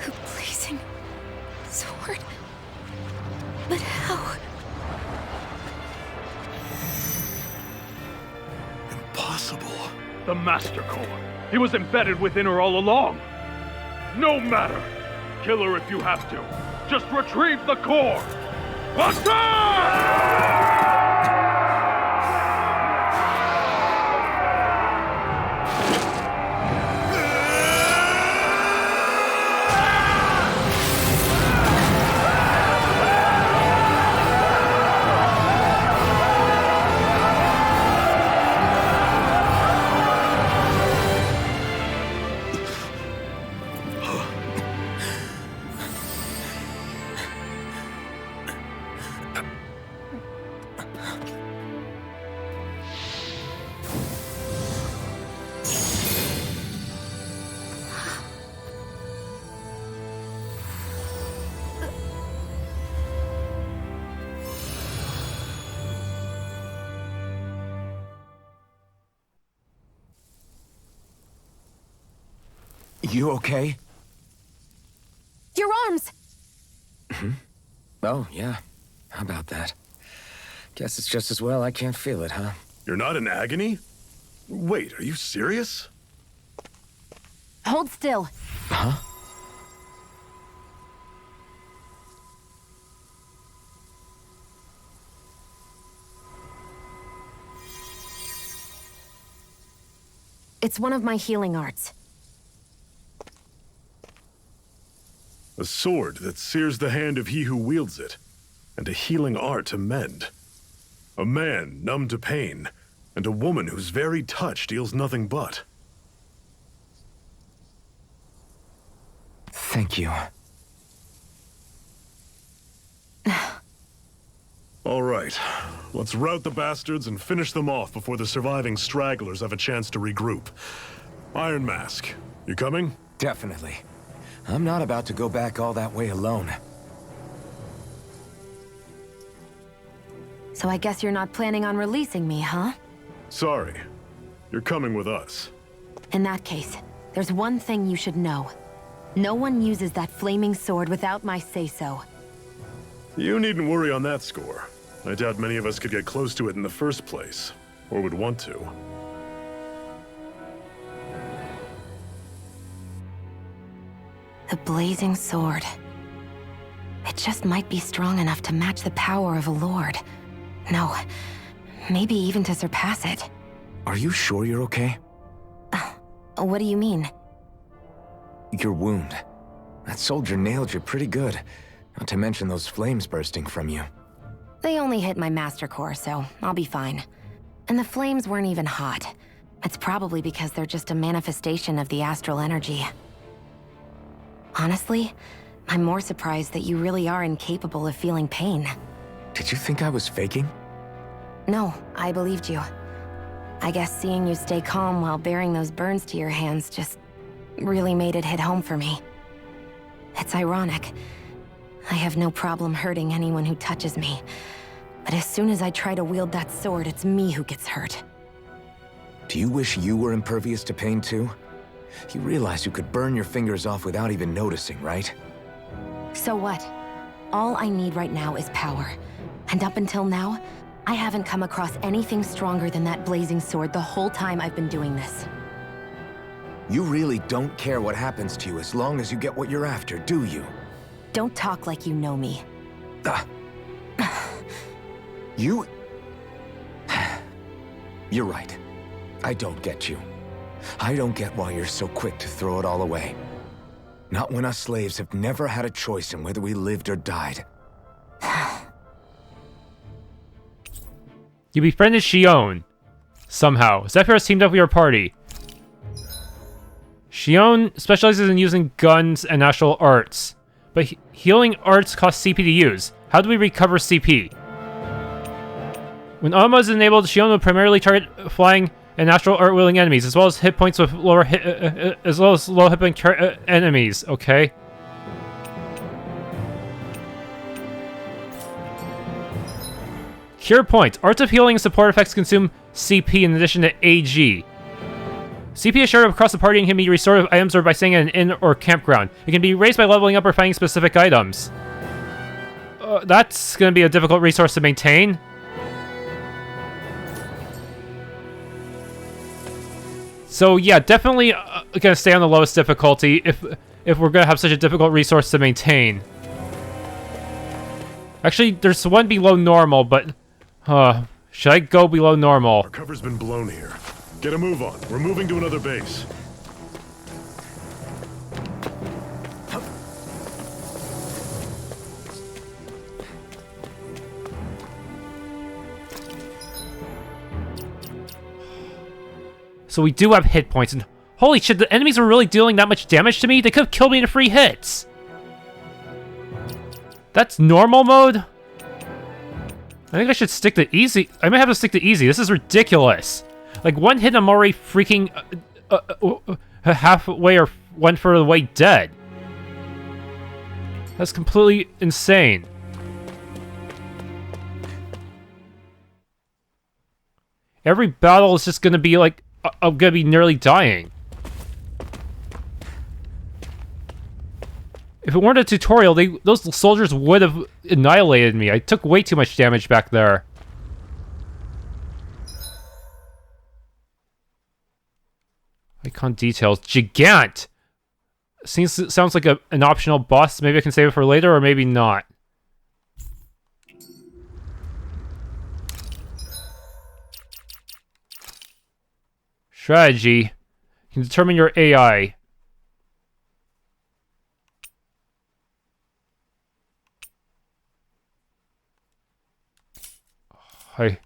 A blazing sword? But how? Impossible. The Master Core. He was embedded within her all along. No matter. Kill her if you have to. Just retrieve the core. You okay? Your arms! Oh, yeah. How about that? Guess it's just as well I can't feel it, huh? You're not in agony? Wait, are you serious? Hold still. Huh? It's one of my healing arts. A sword that sears the hand of he who wields it, and a healing art to mend. A man numb to pain, and a woman whose very touch deals nothing but. Thank you. All right, let's rout the bastards and finish them off before the surviving stragglers have a chance to regroup. Iron Mask, you coming? Definitely. I'm not about to go back all that way alone. So I guess you're not planning on releasing me, huh? Sorry. You're coming with us. In that case, there's one thing you should know. No one uses that flaming sword without my say-so. You needn't worry on that score. I doubt many of us could get close to it in the first place, or would want to. The blazing sword. It just might be strong enough to match the power of a lord. No, maybe even to surpass it. Are you sure you're okay? What do you mean? Your wound. That soldier nailed you pretty good. Not to mention those flames bursting from you. They only hit my master core, so I'll be fine. And the flames weren't even hot. It's probably because they're just a manifestation of the astral energy. Honestly, I'm more surprised that you really are incapable of feeling pain. Did you think I was faking? No, I believed you. I guess seeing you stay calm while bearing those burns to your hands just really made it hit home for me. It's ironic. I have no problem hurting anyone who touches me. But as soon as I try to wield that sword, it's me who gets hurt. Do you wish you were impervious to pain too? You realize you could burn your fingers off without even noticing, right? So what? All I need right now is power. And up until now, I haven't come across anything stronger than that blazing sword the whole time I've been doing this. You really don't care what happens to you as long as you get what you're after, do you? Don't talk like you know me. You... You're right. I don't get you. I don't get why you're so quick to throw it all away. Not when us slaves have never had a choice in whether we lived or died. You befriended Shionne. Somehow. Zephyr has teamed up with your party. Shionne specializes in using guns and astral arts. But healing arts cost CP to use. How do we recover CP? When Alma is enabled, Shionne will primarily target flying and astral art-wielding enemies, as well as hit points with lower as well as low hit point enemies. Okay. Cure points. Arts of healing and support effects consume CP in addition to AG. CP is shared across the party and can be restored with items or by staying at an inn or campground. It can be raised by leveling up or finding specific items. That's going to be a difficult resource to maintain. So yeah, definitely going to stay on the lowest difficulty if we're going to have such a difficult resource to maintain. Actually, there's one below normal, but should I go below normal? Our cover's been blown here. Get a move on. We're moving to another base. So we do have hit points, and holy shit, the enemies are really dealing that much damage to me? They could have killed me in 3 hits. That's normal mode? I think I should stick to easy. I might have to stick to easy. This is ridiculous. Like, 1 hit, I'm already freaking halfway or 1/4 of the way dead. That's completely insane. Every battle is just gonna be like, I'm gonna be nearly dying. If it weren't a tutorial, those soldiers would have annihilated me. I took way too much damage back there. Icon details. Gigant! Sounds like an optional boss. Maybe I can save it for later, or maybe not. Strategy. You can determine your AI. Hi.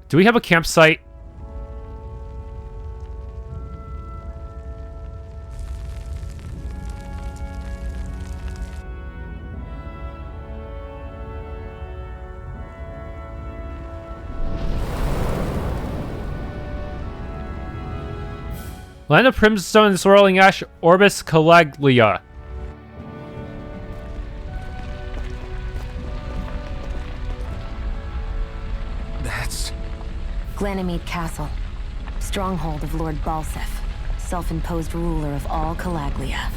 Do we have a campsite? Land of Brimstone and Swirling Ash, Orbis Calaglia. That's... Ganymede Castle. Stronghold of Lord Balseph. Self-imposed ruler of all Calaglia.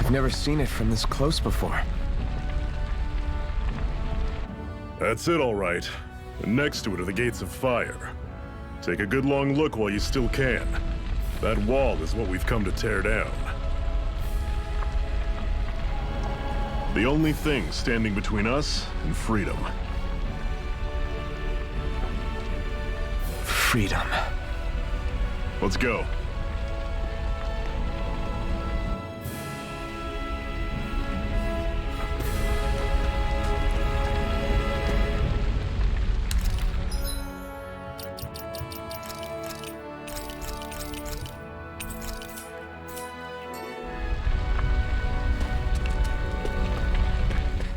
I've never seen it from this close before. That's it, all right. And next to it are the Gates of Fire. Take a good long look while you still can. That wall is what we've come to tear down. The only thing standing between us and freedom. freedom. Let's go.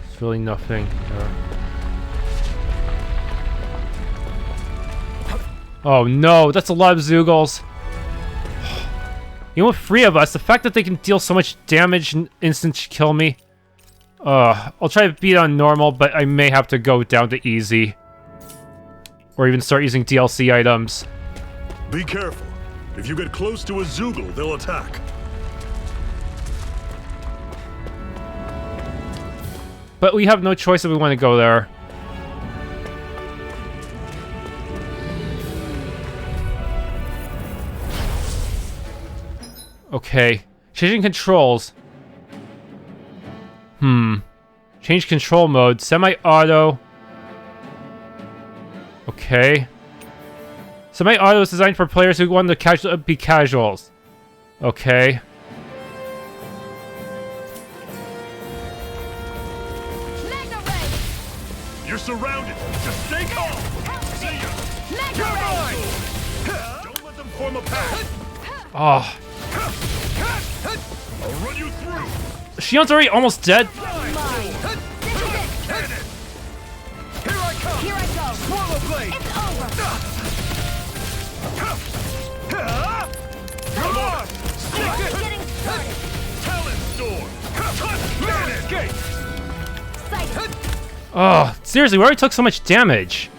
There's really nothing here. Oh no, that's a lot of Zeugles. You know, with 3 of us, the fact that they can deal so much damage and instant kill me. I'll try to beat on normal, but I may have to go down to easy. Or even start using DLC items. Be careful. If you get close to a Zeugl, they'll attack. But we have no choice if we want to go there. Okay. Changing controls. Change control mode. Semi-auto. Okay. Semi-auto is designed for players who want to be casuals. Okay. You're surrounded. Just stay calm. See ya. You're mine. Don't let them form a pack. Oh. I'll run you through. Shionne's already almost dead. Here I come. Here I go. Swallow blade. It's over. Come on. Stick it. Getting started. Talon storm. Escape. Sight. Oh, seriously, we already took so much damage.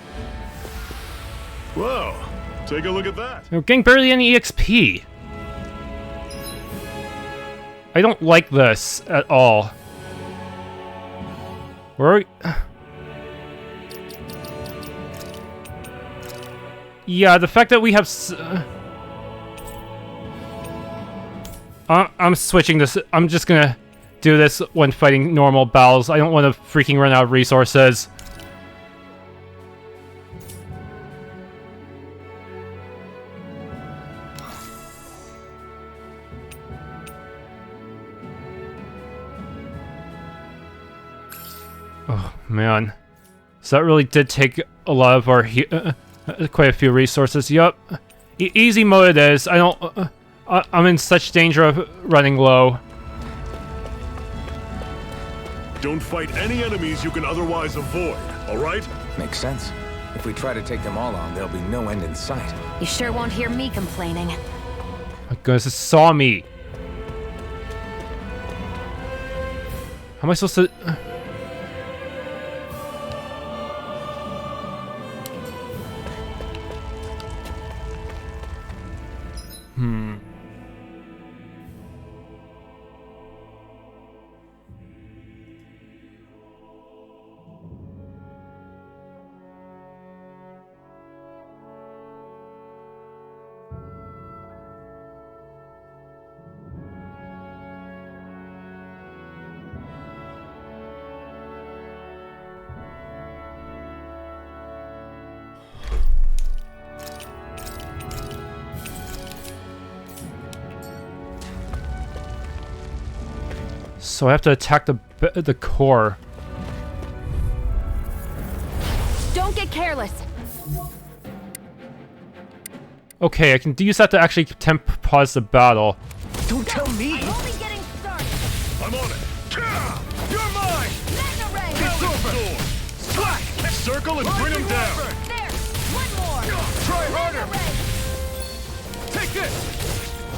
Whoa. Take a look at that. We're getting barely any EXP. I don't like this at all. Where are we? Yeah, the fact that we have I'm switching this. I'm just gonna do this when fighting normal battles. I don't want to freaking run out of resources. Oh, man. So that really did take a lot of our... quite a few resources. Yup. Easy mode it is. I don't... I'm in such danger of running low. Don't fight any enemies you can otherwise avoid, alright? Makes sense. If we try to take them all on, there'll be no end in sight. You sure won't hear me complaining. My goodness, it saw me. How am I supposed to... So I have to attack the core. Don't get careless. Okay, I can use that to actually pause the battle. Don't tell me. I'm only getting started. I'm on it. You're mine. Mega ray. It's over. Slack. Circle and bring him down. There. One more. Try harder. Mega ray. Take this.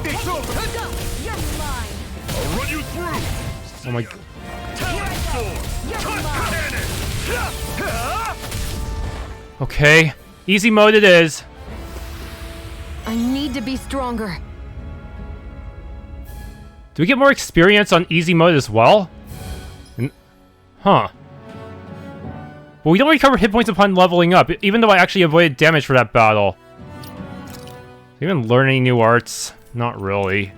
It's over. Go. You're mine. I'll run you through. Oh my... Talon storm. Okay. Easy mode it is. I need to be stronger. Do we get more experience on easy mode as well? Huh. Well, we don't recover hit points upon leveling up, even though I actually avoided damage for that battle. Even learning new arts? Not really.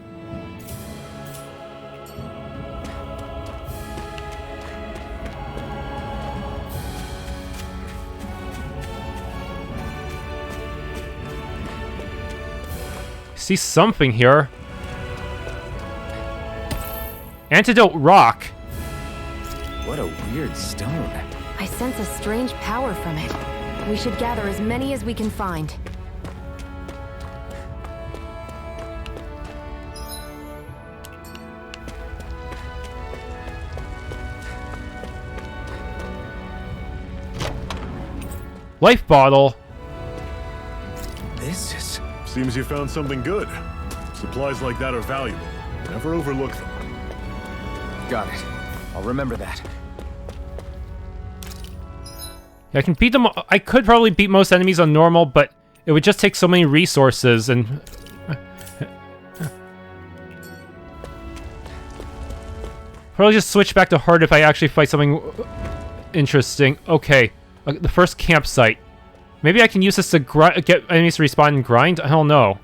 See something here. Antidote rock. What a weird stone. I sense a strange power from it. We should gather as many as we can find. Life bottle. This is... Seems you found something good. Supplies like that are valuable. Never overlook them. Got it. I'll remember that. I can beat them. I could probably beat most enemies on normal, but it would just take so many resources and... Probably just switch back to hard if I actually fight something interesting. Okay, the first campsite. Maybe I can use this to get enemies to respawn and grind? I don't know.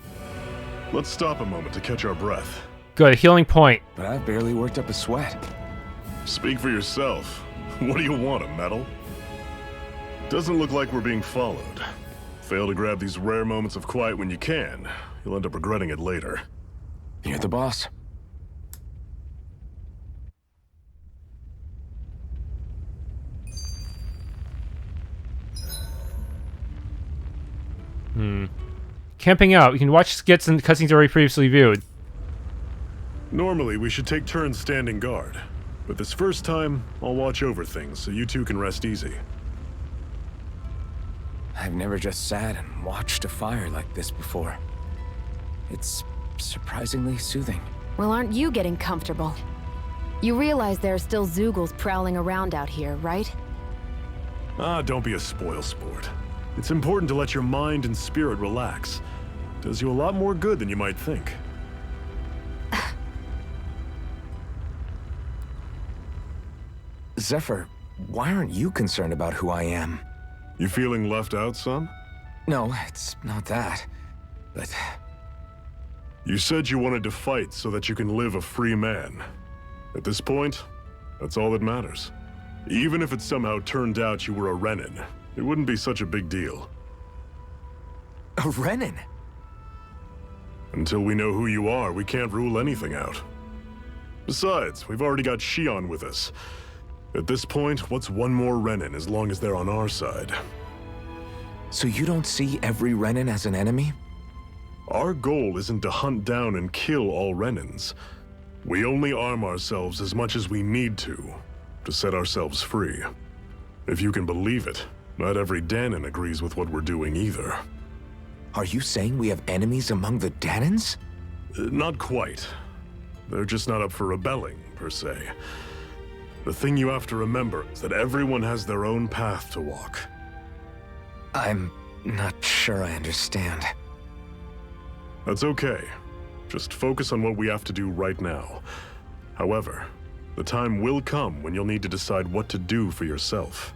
Let's stop a moment to catch our breath. Good, healing point. But I've barely worked up a sweat. Speak for yourself. What do you want, a medal? Doesn't look like we're being followed. Fail to grab these rare moments of quiet when you can. You'll end up regretting it later. You're the boss. Camping out. You can watch skits and cutscenes already previously viewed. Normally, we should take turns standing guard. But this first time, I'll watch over things so you two can rest easy. I've never just sat and watched a fire like this before. It's surprisingly soothing. Well, aren't you getting comfortable? You realize there are still Zeugles prowling around out here, right? Ah, don't be a spoil sport. It's important to let your mind and spirit relax. Does you a lot more good than you might think. Zephyr, why aren't you concerned about who I am? You feeling left out, son? No, it's not that. But... You said you wanted to fight so that you can live a free man. At this point, that's all that matters. Even if it somehow turned out you were a Renan, it wouldn't be such a big deal. A Renan? Until we know who you are, we can't rule anything out. Besides, we've already got Shionne with us. At this point, what's one more Renan as long as they're on our side? So you don't see every Renan as an enemy? Our goal isn't to hunt down and kill all Renans. We only arm ourselves as much as we need to set ourselves free. If you can believe it, not every Dahnan agrees with what we're doing either. Are you saying we have enemies among the Dahnans? Not quite. They're just not up for rebelling, per se. The thing you have to remember is that everyone has their own path to walk. I'm not sure I understand. That's okay. Just focus on what we have to do right now. However, the time will come when you'll need to decide what to do for yourself.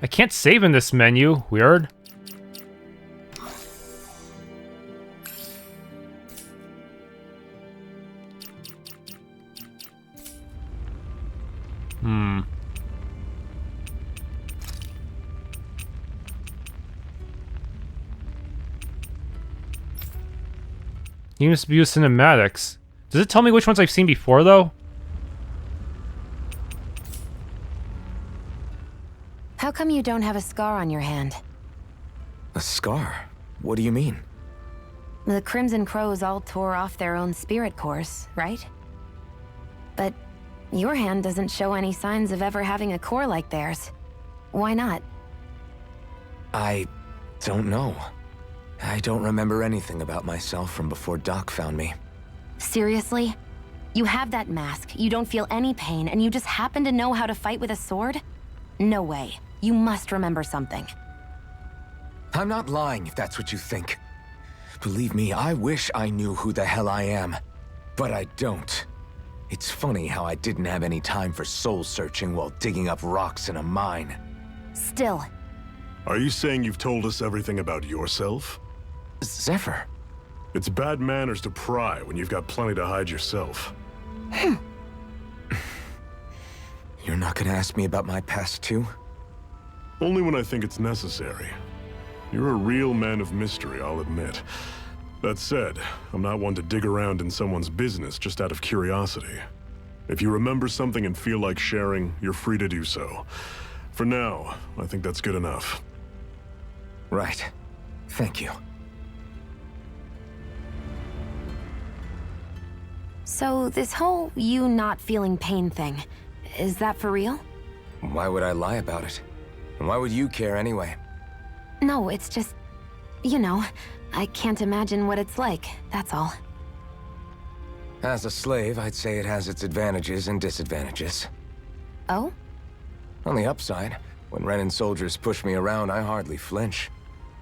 I can't save in this menu. Weird. You must view cinematics. Does it tell me which ones I've seen before, though? How come you don't have a scar on your hand? A scar? What do you mean? The Crimson Crows all tore off their own spirit cores, right? But your hand doesn't show any signs of ever having a core like theirs. Why not? I don't know. I don't remember anything about myself from before Doc found me. Seriously? You have that mask, you don't feel any pain, and you just happen to know how to fight with a sword? No way. You must remember something. I'm not lying if that's what you think. Believe me, I wish I knew who the hell I am. But I don't. It's funny how I didn't have any time for soul searching while digging up rocks in a mine. Still. Are you saying you've told us everything about yourself? Zephyr. It's bad manners to pry when you've got plenty to hide yourself. not gonna ask me about my past too? Only when I think it's necessary. You're a real man of mystery, I'll admit. That said, I'm not one to dig around in someone's business just out of curiosity. If you remember something and feel like sharing, you're free to do so. For now, I think that's good enough. Right. Thank you. So, this whole you not feeling pain thing, is that for real? Why would I lie about it? And why would you care anyway? No, it's just... you know, I can't imagine what it's like, that's all. As a slave, I'd say it has its advantages and disadvantages. Oh? On the upside, when Renan soldiers push me around, I hardly flinch.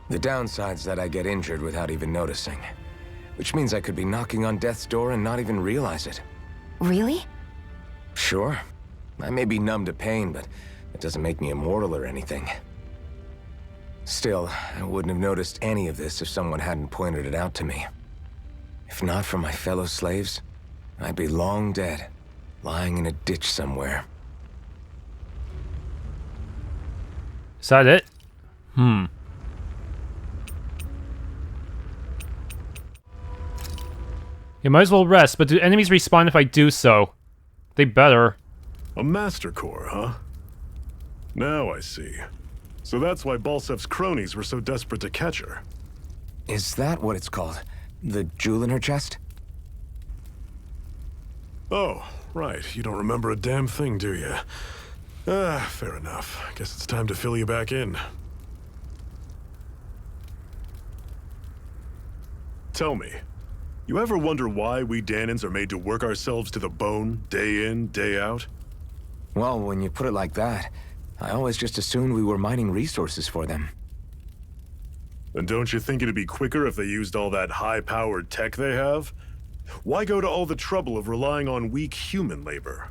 The downside's that I get injured without even noticing. Which means I could be knocking on death's door and not even realize it. Really? Sure. I may be numb to pain, but it doesn't make me immortal or anything. Still, I wouldn't have noticed any of this if someone hadn't pointed it out to me. If not for my fellow slaves, I'd be long dead, lying in a ditch somewhere. Is that it? You might as well rest, but do enemies respawn if I do so? They better. A Master Core, huh? Now I see. So that's why Balseph's cronies were so desperate to catch her. Is that what it's called? The jewel in her chest? Oh, right. You don't remember a damn thing, do you? Fair enough. Guess it's time to fill you back in. Tell me, you ever wonder why we Dahnans are made to work ourselves to the bone, day in, day out? Well, when you put it like that, I always just assumed we were mining resources for them. And don't you think it'd be quicker if they used all that high-powered tech they have? Why go to all the trouble of relying on weak human labor?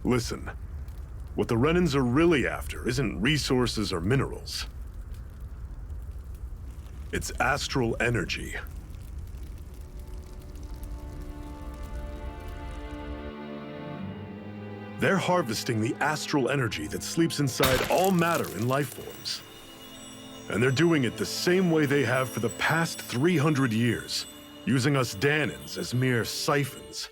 Listen, what the Renans are really after isn't resources or minerals. It's astral energy. They're harvesting the astral energy that sleeps inside all matter in life forms. And they're doing it the same way they have for the past 300 years, using us Dahnans as mere siphons.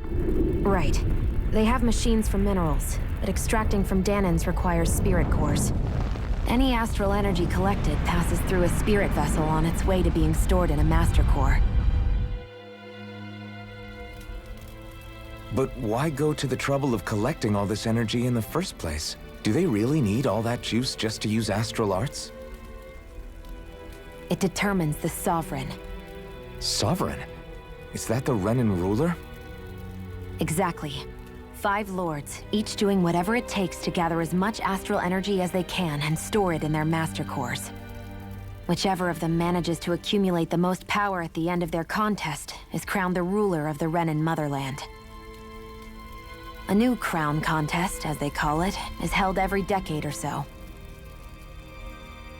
Right. They have machines for minerals, but extracting from Dahnans requires spirit cores. Any astral energy collected passes through a spirit vessel on its way to being stored in a master core. But why go to the trouble of collecting all this energy in the first place? Do they really need all that juice just to use astral arts? It determines the Sovereign. Sovereign? Is that the Renan ruler? Exactly. 5 lords, each doing whatever it takes to gather as much astral energy as they can and store it in their master cores. Whichever of them manages to accumulate the most power at the end of their contest is crowned the ruler of the Renan motherland. A new crown contest, as they call it, is held every decade or so.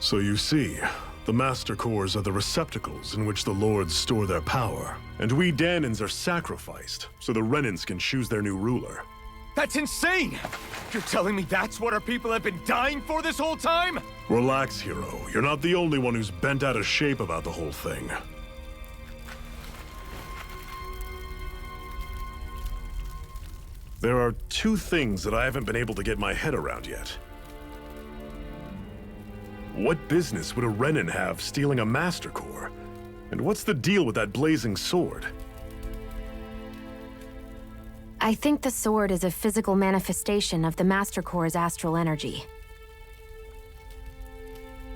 So you see, the Master Cores are the receptacles in which the Lords store their power. And we Dahnans are sacrificed, so the Renans can choose their new ruler. That's insane! You're telling me that's what our people have been dying for this whole time? Relax, hero. You're not the only one who's bent out of shape about the whole thing. There are 2 things that I haven't been able to get my head around yet. What business would a Renan have stealing a Master Core? And what's the deal with that blazing sword? I think the sword is a physical manifestation of the Master Core's astral energy.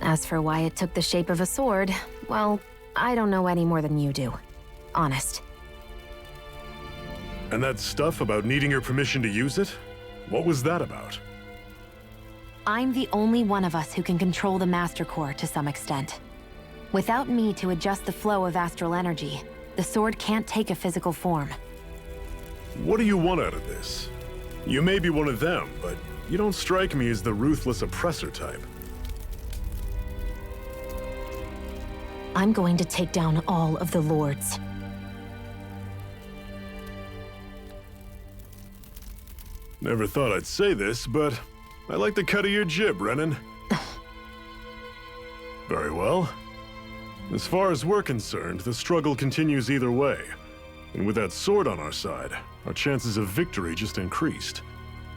As for why it took the shape of a sword, well, I don't know any more than you do. Honest. And that stuff about needing your permission to use it? What was that about? I'm the only one of us who can control the Master Core to some extent. Without me to adjust the flow of astral energy, the sword can't take a physical form. What do you want out of this? You may be one of them, but you don't strike me as the ruthless oppressor type. I'm going to take down all of the lords. Never thought I'd say this, but I like the cut of your jib, Renan. Very well. As far as we're concerned, the struggle continues either way. And with that sword on our side, our chances of victory just increased.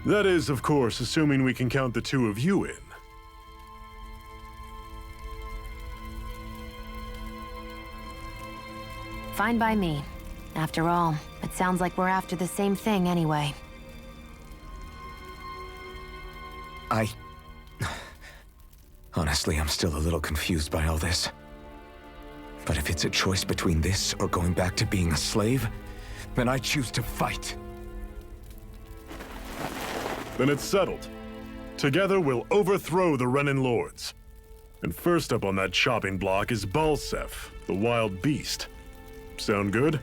That is, of course, assuming we can count the two of you in. Fine by me. After all, it sounds like we're after the same thing anyway. Honestly, I'm still a little confused by all this. But if it's a choice between this or going back to being a slave, then I choose to fight. Then it's settled. Together we'll overthrow the Renan lords. And first up on that chopping block is Balseph, the wild beast. Sound good?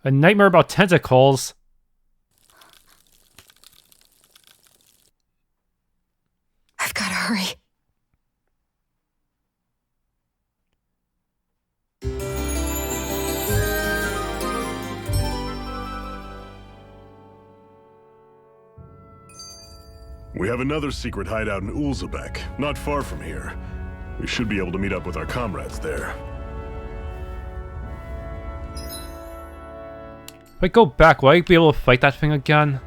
A nightmare about tentacles. I've gotta hurry. We have another secret hideout in Ulzebek, not far from here. We should be able to meet up with our comrades there. If I go back, will I be able to fight that thing again?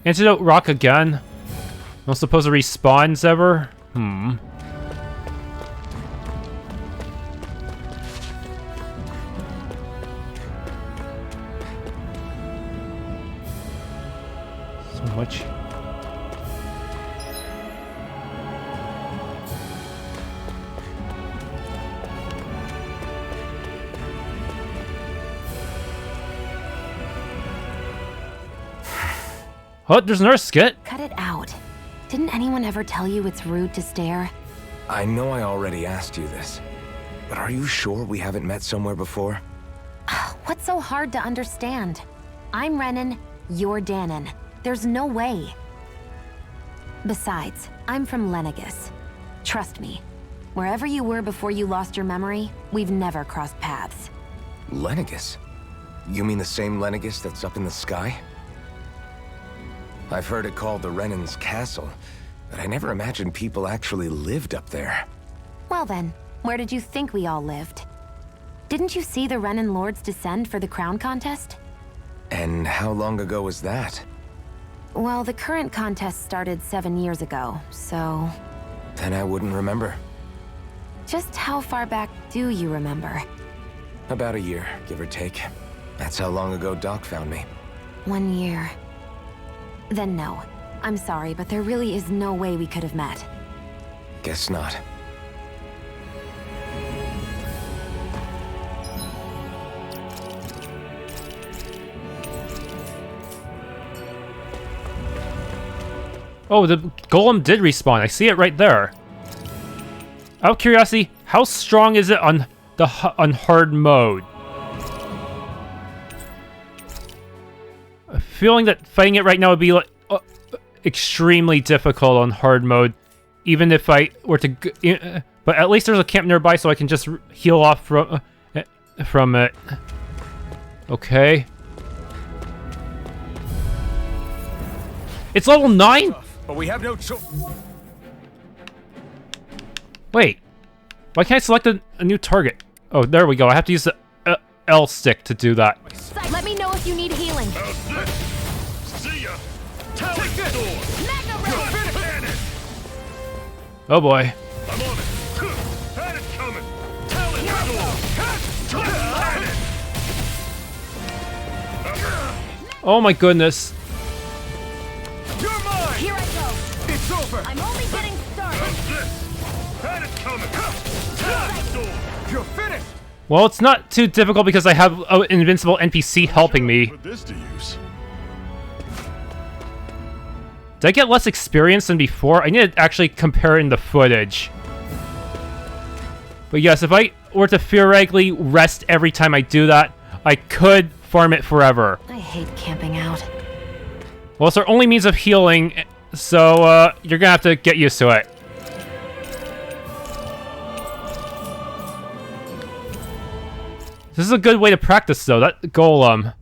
Antidote rock again? Not supposed to respawns ever? Much. Oh, there's another skit. Cut it out. Didn't anyone ever tell you it's rude to stare? I know I already asked you this, but are you sure we haven't met somewhere before? What's so hard to understand? I'm Renan, you're Dahnan. There's no way. Besides, I'm from Lenegus. Trust me, wherever you were before you lost your memory, we've never crossed paths. Lenegus? You mean the same Lenegus that's up in the sky? I've heard it called the Renan's Castle, but I never imagined people actually lived up there. Well then, where did you think we all lived? Didn't you see the Renan lords descend for the crown contest? And how long ago was that? Well, the current contest started 7 years ago, so... Then I wouldn't remember. Just how far back do you remember? About a year, give or take. That's how long ago Doc found me. 1 year. Then no. I'm sorry, but there really is no way we could have met. Guess not. Oh, the Golem did respawn. I see it right there. Out of curiosity, how strong is it on the hard mode? A feeling that fighting it right now would be like extremely difficult on hard mode, even if I were to. But at least there's a camp nearby, so I can just heal off from it. Okay. It's level 9. But we have no choice. Wait, why can't I select a new target? Oh, there we go. I have to use the L stick to do that. Let me know if you need healing. See ya! Talent Storm! Oh boy. I'm on it! Had it coming! Talent Storm! Oh my goodness. You're mine! Here I go. It's over! I'm only getting started. How's this? Had it coming! Talent Storm! You're finished! Well, it's not too difficult because I have an invincible NPC helping me. Put this to use. Did I get less experience than before? I need to actually compare in the footage. But yes, if I were to theoretically rest every time I do that, I could farm it forever. I hate camping out. Well, it's our only means of healing, so you're gonna have to get used to it. This is a good way to practice, though, that Golem.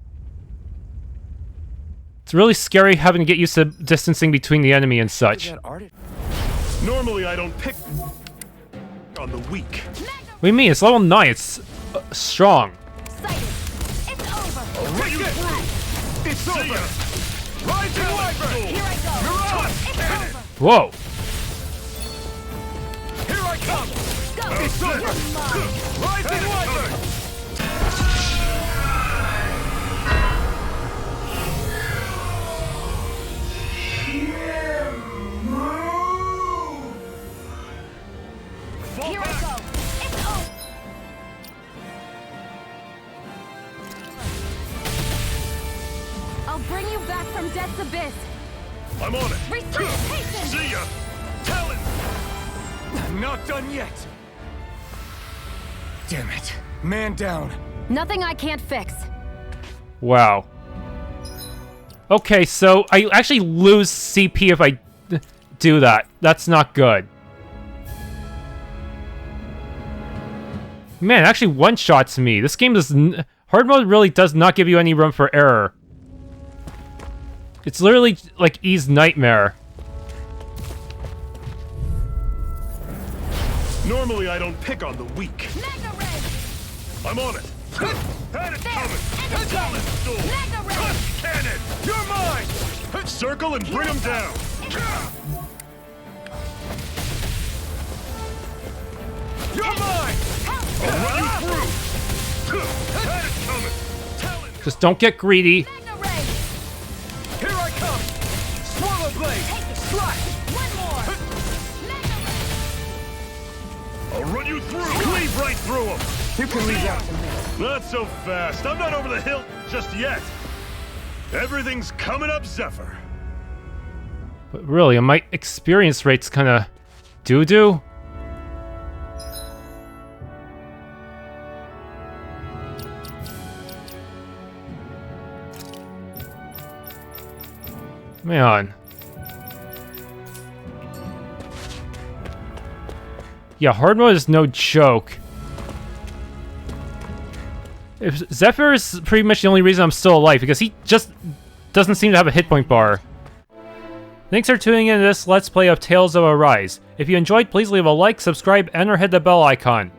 It's really scary having to get used to distancing between the enemy and such. Normally, I don't pick on the weak. What do you mean? It's level 9. It's strong. It's over. It's over. Rising Wyvern. Here I go. It's over. Whoa. Here I come. Go. It's over. Rising Wyvern. Here I go. It's over. I'll bring you back from death's abyss. I'm on it. Reciprocation. See ya. Talon. I'm not done yet. Damn it. Man down. Nothing I can't fix. Wow. Okay, so I actually lose CP if I do that. That's not good. Man, it actually one-shots me. This game does... Hard mode really does not give you any room for error. It's literally like E's nightmare. Normally, I don't pick on the weak. Mega ray. I'm on it. Had it coming. Talon storm. Mega ray. Cannon. You're mine. Circle and bring him down. You're mine. I'll run you through. Had it coming. Talon. Just don't get greedy. Mega ray. Here I come. Swallow blade. Strike. One more. Mega ray. I'll run you through. Cleave right through him. You can leave that to me. Not so fast. I'm not over the hill just yet. Everything's coming up, Zephyr. But really, my experience rate's kind of doo-doo. Man. Yeah, hard mode is no joke. If Zephyr is pretty much the only reason I'm still alive, because he just doesn't seem to have a hit point bar. Thanks for tuning in to this Let's Play of Tales of Arise. If you enjoyed, please leave a like, subscribe, and or hit the bell icon.